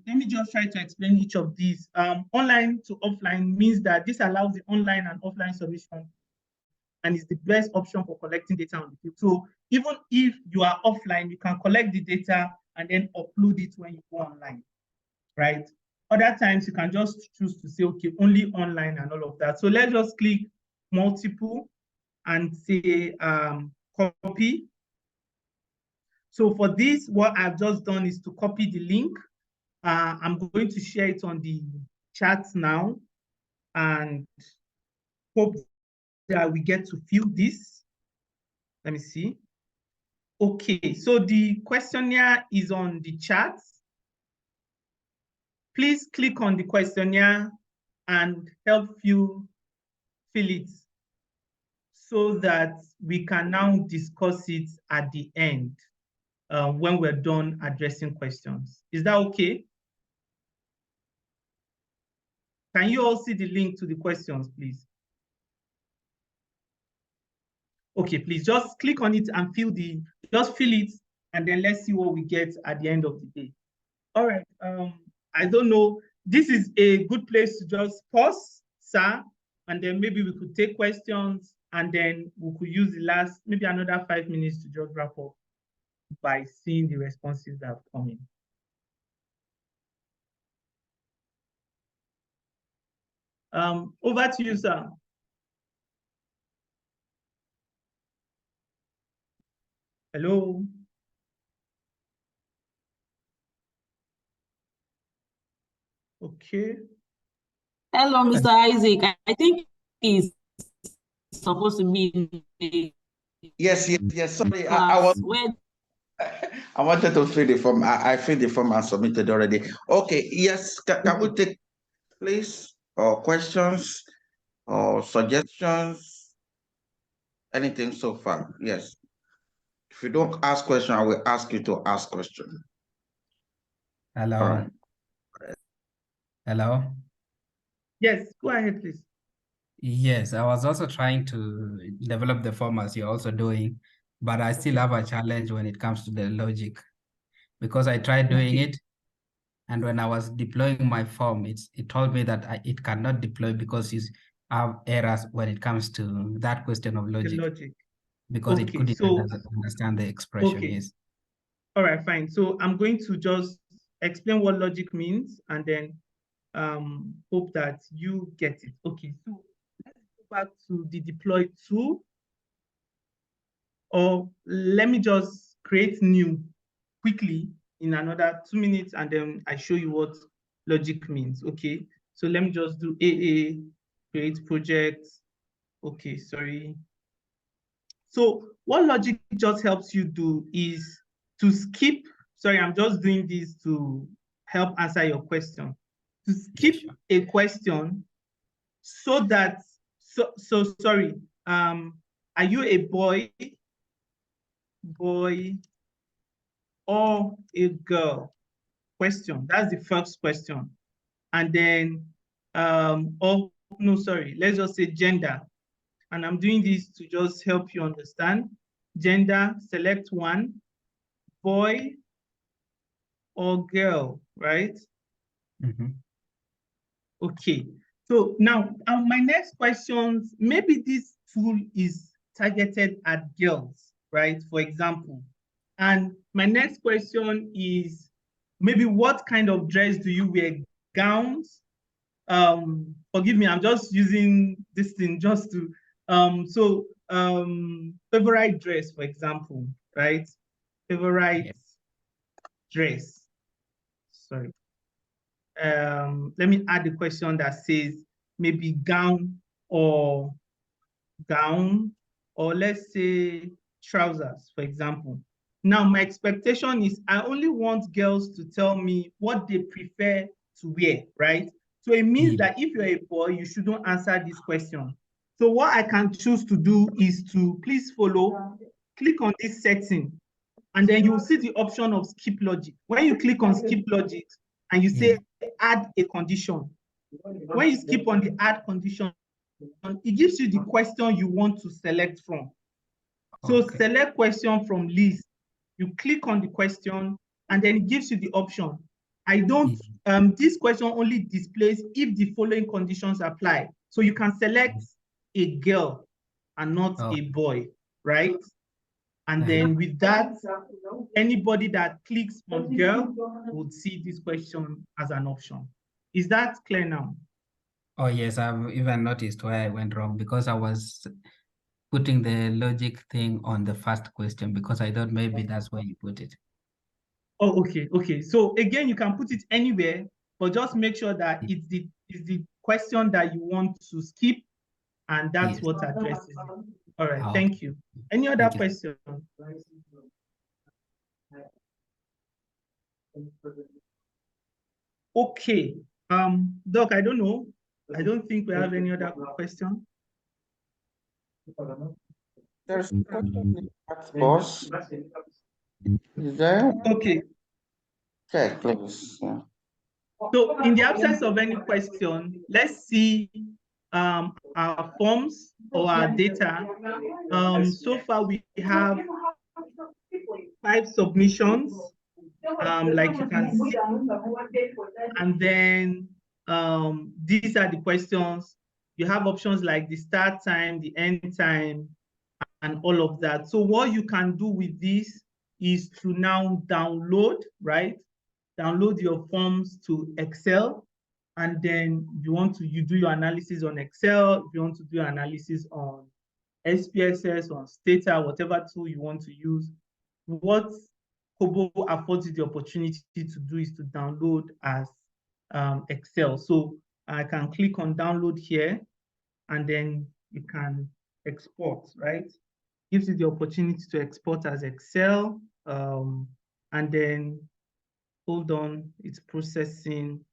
let me just try to explain each of these. Online to offline means that this allows the online and offline submission, and it's the best option for collecting data on the field. So even if you are offline, you can collect the data and then upload it when you go online, right? Other times you can just choose to say, okay, only online and all of that. So let's just click multiple and say copy. So for this, what I've just done is to copy the link. I'm going to share it on the chat now, and hope that we get to fill this. Let me see. Okay, so the questionnaire is on the chat. Please click on the questionnaire and help you fill it so that we can now discuss it at the end when we're done addressing questions. Is that okay? Can you all see the link to the questions, please? Okay, please just click on it and just fill it, and then let's see what we get at the end of the day. All right, I don't know. This is a good place to just pause, sir, and then maybe we could take questions, and then we could use the last, maybe another 5 minutes to just wrap up by seeing the responses that have come in. Over to you, sir. Hello. Okay. Hello, Mr. Isaac. I think he's supposed to be in the Yes. Sorry, class. I wanted to fill the form. I filled the form and submitted already. Okay. Yes. Can we take, please, or questions or suggestions? Anything so far? Yes. If you don't ask question, I will ask you to ask question. Hello. All right. Hello. Yes, go ahead, please. Yes, I was also trying to develop the form as you're also doing, but I still have a challenge when it comes to the logic because I tried doing it, and when I was deploying my form, it told me that it cannot deploy because you have errors when it comes to that question of logic. The logic. Because it Okay, couldn't so understand the expression. okay. Yes. All right, fine. So I'm going to just explain what logic means and then hope that you get it. Okay, so let's go back to the deploy tool, or let me just create new quickly in another 2 minutes and then I show you what logic means. Okay, so let me just do AA, create project. Okay, sorry. So what logic just helps you do is to skip, sorry, I'm just doing this to help answer your question. To skip a question so that, sorry, are you a boy or a girl? Question, that's the first question. And then, oh, no, sorry, let's just say gender. And I'm doing this to just help you understand. Gender, select one, boy or girl, right? Mm-hmm. Okay, so now my next questions, maybe this tool is targeted at girls, right? For example, and my next question is maybe what kind of dress do you wear? Gowns? Forgive me, I'm just using this thing just to, favorite dress, for example, right? Favorite dress, sorry. Let me add a question that says maybe gown, or let's say trousers, for example. Now, my expectation is I only want girls to tell me what they prefer to wear, right? So it means that if you're a boy, you shouldn't answer this question. So what I can choose to do is to please follow, click on this setting, and then you'll see the option of skip logic. When you click on skip logic and you say add a condition, when you skip on the add condition, it gives you the question you want to select from. So select question from list. You click on the question and then it gives you the option. I don't, this question only displays if the following conditions apply. So you can select a girl and not a boy, right? And then with that, anybody that clicks on girl would see this question as an option. Is that clear now? Oh, yes, I've even noticed where I went wrong because I was putting the logic thing on the first question because I thought maybe that's where you put it. Oh, okay, okay. So again, you can put it anywhere, but just make sure that it's the question that you want to skip, and that's what addresses it. All right, thank you. Any other question? Okay, Doc, I don't know. I don't think we have any other question. There's a question in the chat box. Is there? Okay. Check, please. Yeah. So in the absence of any question, let's see our forms or our data. So far we have 5 submissions, like you can see, and then these are the questions. You have options like the start time, the end time, and all of that. So what you can do with this is to now download, right? Download your forms to Excel, and then if you want to, you do your analysis on Excel. If you want to do analysis on SPSS, on Stata, whatever tool you want to use, what Kobo affords you the opportunity to do is to download as Excel. So I can click on download here, and then you can export, right? Gives you the opportunity to export as Excel, and then hold on, it's processing,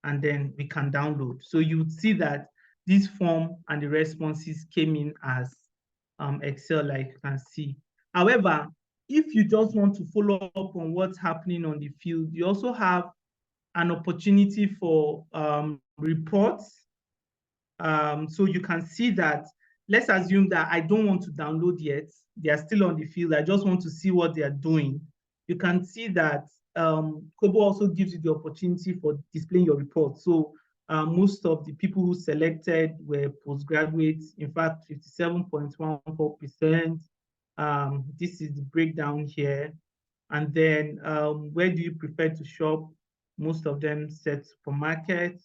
and then we can download. So you would see that this form and the responses came in as Excel, like you can see. However, if you just want to follow up on what's happening on the field, you also have an opportunity for reports. So you can see that, let's assume that I don't want to download yet. They are still on the field. I just want to see what they are doing. You can see that Kobo also gives you the opportunity for displaying your report. So most of the people who selected were postgraduates, in fact, 57.14%. This is the breakdown here. And then where do you prefer to shop? Most of them said supermarket.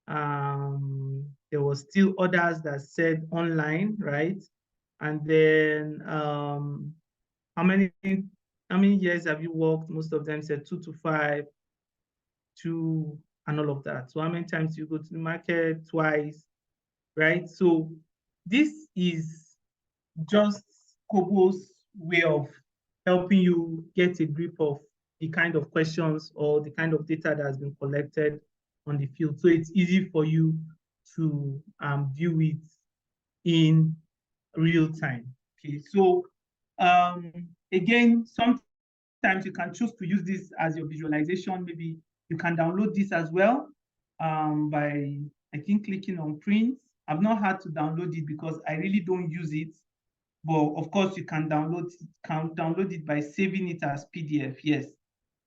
There was still others that said online, right? And then how many years have you worked? Most of them said 2 to 5, 2, and all of that. So how many times do you go to the market? Twice, right? So this is just Kobo's way of helping you get a grip of the kind of questions or the kind of data that has been collected on the field. So it's easy for you to view it in real time. Okay, so again, sometimes you can choose to use this as your visualization. Maybe you can download this as well by, I think, clicking on print. I've not had to download it because I really don't use it. But of course, you can download it by saving it as PDF, yes.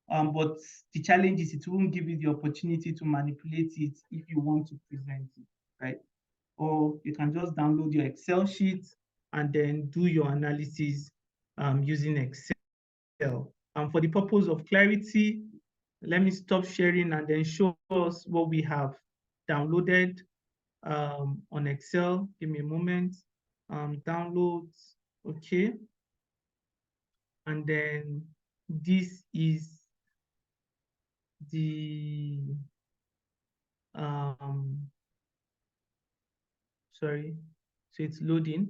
But the challenge is it won't give you the opportunity to manipulate it if you want to present it, right? Or you can just download your Excel sheet and then do your analysis using Excel. For the purpose of clarity, let me stop sharing and then show us what we have downloaded on Excel. Give me a moment. Downloads, okay. And then this is the sorry, so it's loading.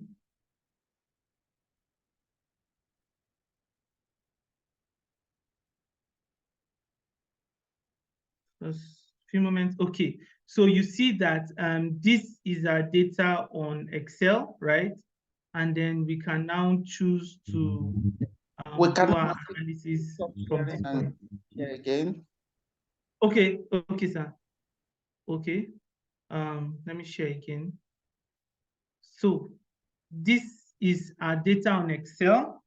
Just a few moments. Okay, so you see that this is our data on Excel, right? And then we can now choose to we do can our analysis from this point. Again. Okay, okay, sir. Okay, let me share again. So this is our data on Excel,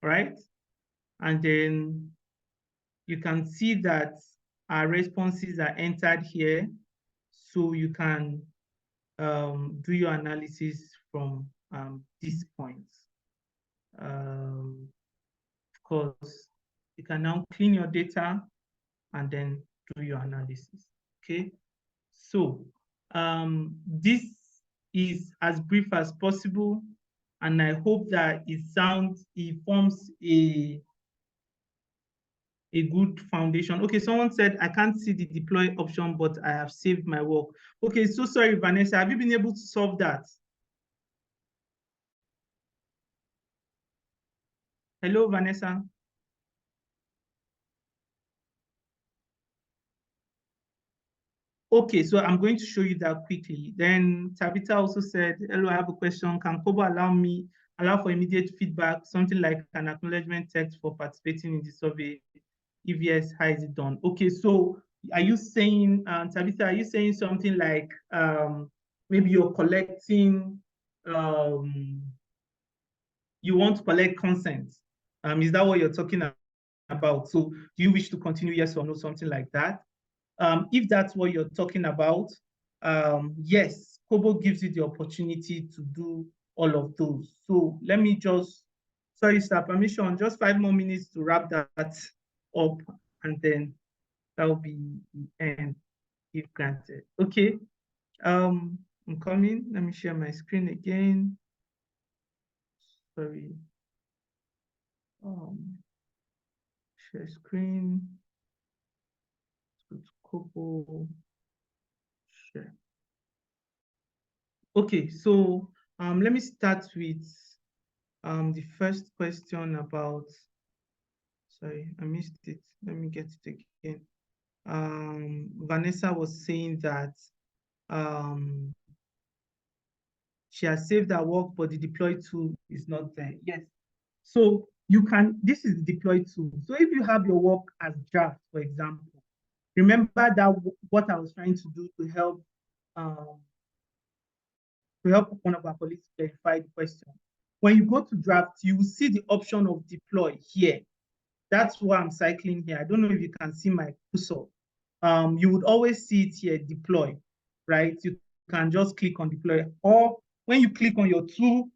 right? And then you can see that our responses are entered here. So you can do your analysis from this point. Of course, you can now clean your data and then do your analysis, okay? So this is as brief as possible, and I hope that it forms a good foundation. Okay, someone said, I can't see the deploy option, but I have saved my work. Okay, so sorry, Vanessa, have you been able to solve that? Hello, Vanessa. Okay, so I'm going to show you that quickly. Then Tabitha also said, hello, I have a question. Can Kobo allow for immediate feedback, something like an acknowledgement text for participating in the survey? If yes, how is it done? Okay, so are you saying, Tabitha, are you saying something like maybe you're collecting, you want to collect consent? Is that what you're talking about? So do you wish to continue, yes or no, something like that? If that's what you're talking about, yes, Kobo gives you the opportunity to do all of those. So let me just, sorry, sir, permission, just 5 more minutes to wrap that up, and then that will be the end, if granted. Okay, I'm coming. Let me share my screen again. Sorry. Share screen. Let's go to Kobo. Share. Okay, so let me start with the first question about, sorry, I missed it. Let me get it again. Vanessa was saying that she has saved her work, but the deploy tool is not there. Yes. So this is the deploy tool. So if you have your work as draft, for example, remember that what I was trying to do to help one of our colleagues clarify the question. When you go to draft, you will see the option of deploy here. That's why I'm cycling here. I don't know if you can see my cursor. You would always see it here, deploy, right? You can just click on deploy. Or when you click on your tool,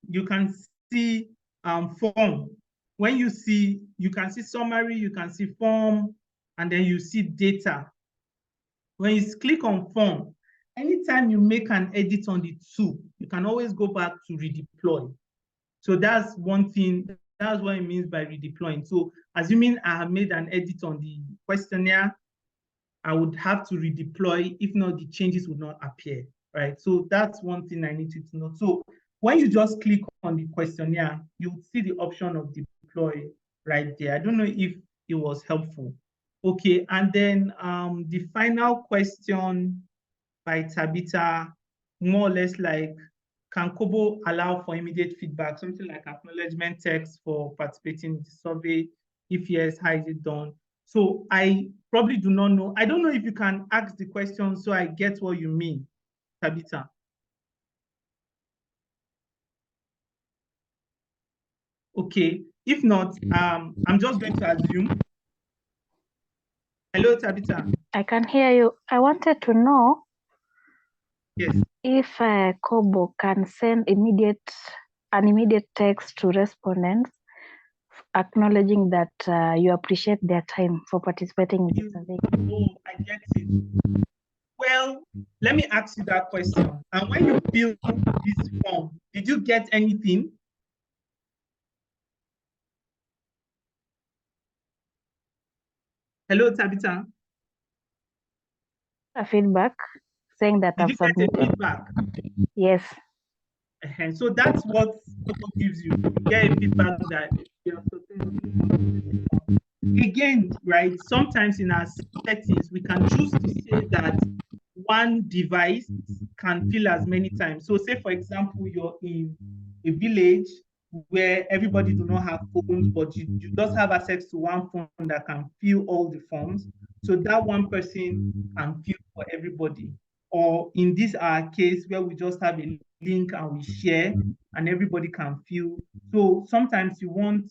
you can see form. When you can see summary, you can see form, and then you see data. When you click on form, anytime you make an edit on the tool, you can always go back to redeploy. So that's one thing. That's what it means by redeploying. So assuming I have made an edit on the questionnaire, I would have to redeploy. If not, the changes would not appear, right? So that's one thing I need you to know. So when you just click on the questionnaire, you'll see the option of deploy right there. I don't know if it was helpful. Okay, and then the final question by Tabitha, more or less like, can Kobo allow for immediate feedback, something like acknowledgement text for participating in the survey? If yes, how is it done? So I probably do not know. I don't know if you can ask the question so I get what you mean, Tabitha. Okay, if not, I'm just going to assume. Hello, Tabitha. I can hear you. I wanted to know if Kobo can send an immediate text to respondents acknowledging that you appreciate their time for participating in the survey. Oh, I get it. Well, let me ask you that question. And when you fill this form, did you get anything? Hello, Tabitha. A feedback saying that Did I've you get a submitted. feedback? Yes. So that's what Kobo gives you. You get a feedback that you have successfully. Again, right, sometimes in our settings, we can choose to say that one device can fill as many times. So say, for example, you're in a village where everybody do not have phones, but you just have access to one phone that can fill all the forms. So that one person can fill for everybody. Or in this our case where we just have a link and we share and everybody can fill. So sometimes you would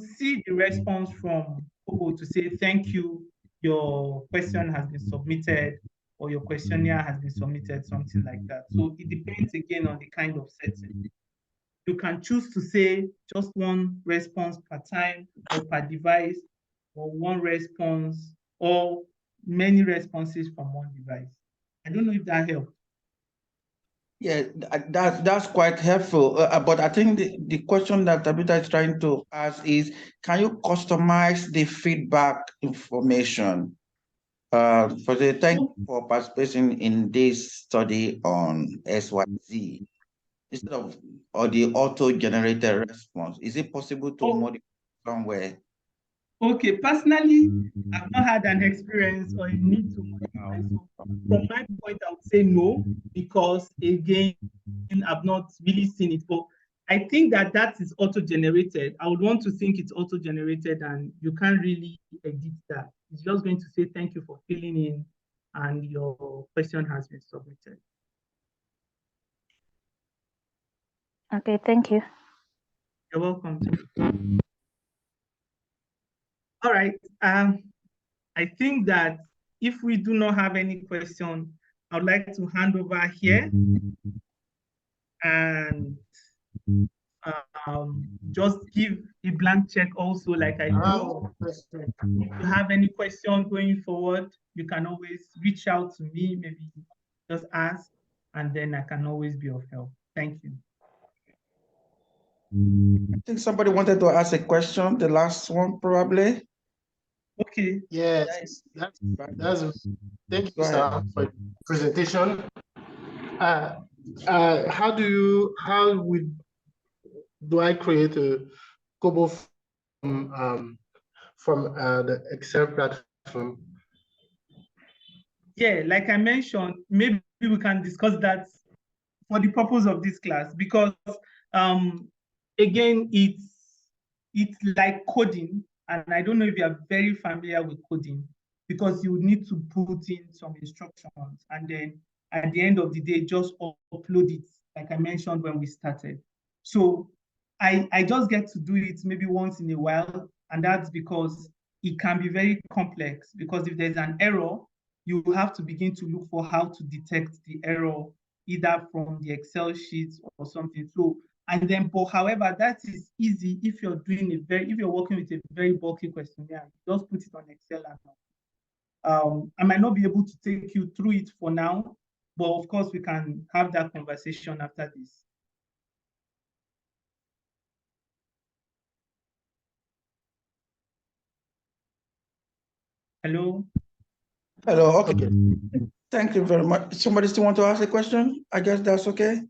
see the response from Kobo to say, thank you, your question has been submitted, or your questionnaire has been submitted, something like that. So it depends again on the kind of setting. You can choose to say just one response per time or per device, or one response, or many responses from one device. I don't know if that helps. Yeah, that's quite helpful. But I think the question that Tabitha is trying to ask is, can you customize the feedback information? For the thank you for participating in this study on SYZ instead of or the auto-generated response. Is it possible to modify somewhere? Okay, personally, I've not had an experience or a need to modify. So from my point, I would say no, because again, I've not really seen it. But I think that is auto-generated. I would want to think it's auto-generated and you can't really edit that. It's just going to say thank you for filling in and your question has been submitted. Okay, thank you. You're welcome. All right. I think that if we do not have any question, I would like to hand over here and just give a blank check also like I do. If you have any question going forward, you can always reach out to me, maybe just ask, and then I can always be of help. Thank you. I think somebody wanted to ask a question, the last one probably. Okay. Yes, that's thank you, sir, for the presentation. How do I create a Kobo from the Excel platform? Yeah, like I mentioned, maybe we can discuss that for the purpose of this class, because again, it's it's like coding, and I don't know if you are very familiar with coding, because you need to put in some instructions and then at the end of the day, just upload it, like I mentioned when we started. So I just get to do it maybe once in a while, and that's because it can be very complex, because if there's an error, you have to begin to look for how to detect the error, either from the Excel sheets or something. So, and then, but however, that is easy if you're doing if you're working with a very bulky questionnaire, just put it on Excel and I might not be able to take you through it for now, but of course we can have that conversation after this. Hello? Hello, okay. Thank you very much. Somebody still want to ask a question? I guess that's okay.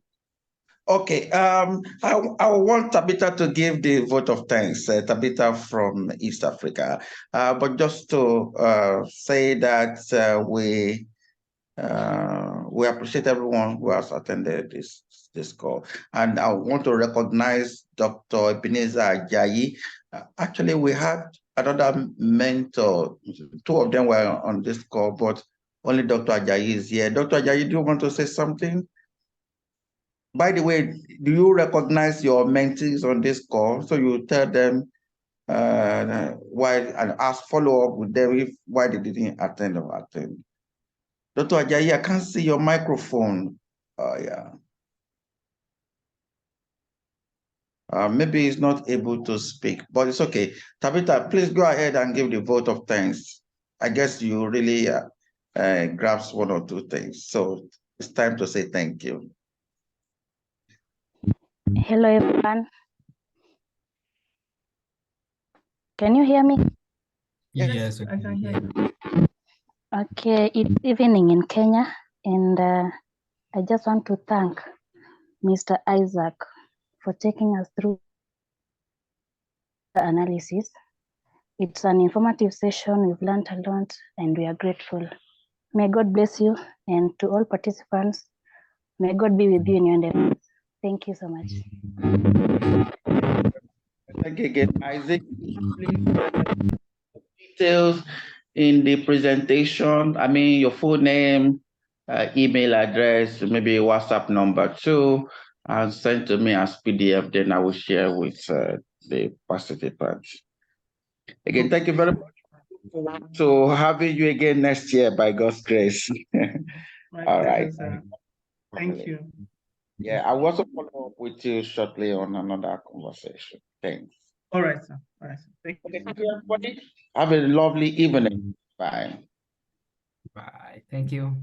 Okay, I want Tabitha to give the vote of thanks, Tabitha from East Africa. But just to say that we appreciate everyone who has attended this call. And I want to recognize Dr. Ebenezer Ajayi. Actually, we had another mentor. Two of them were on this call, but only Dr. Ajayi is here. Dr. Ajayi, do you want to say something? By the way, do you recognize your mentees on this call? So you tell them why and ask follow up with them if why they didn't attend or attend. Dr. Ajayi, I can't see your microphone. Yeah. Maybe he's not able to speak, but it's okay. Tabitha, please go ahead and give the vote of thanks. I guess you really grasp one or two things. So it's time to say thank you. Hello, everyone. Can you hear me? Yes, I can hear you. Okay, it's evening in Kenya, and I just want to thank Mr. Isaac for taking us through the analysis. It's an informative session. We've learned a lot, and we are grateful. May God bless you, and to all participants, may God be with you in your endeavors. Thank you so much. Thank you again, Isaac. Details in the presentation. I mean, your full name, email address, maybe WhatsApp number too, and send to me as PDF. Then I will share with the participants. Again, thank you very much. So having you again next year by God's grace. All right. Thank you. Yeah, I will also follow up with you shortly on another conversation. Thanks. All right, sir. All right, sir. Thank you. Thank you, everybody. Have a lovely evening. Bye. Bye. Thank you.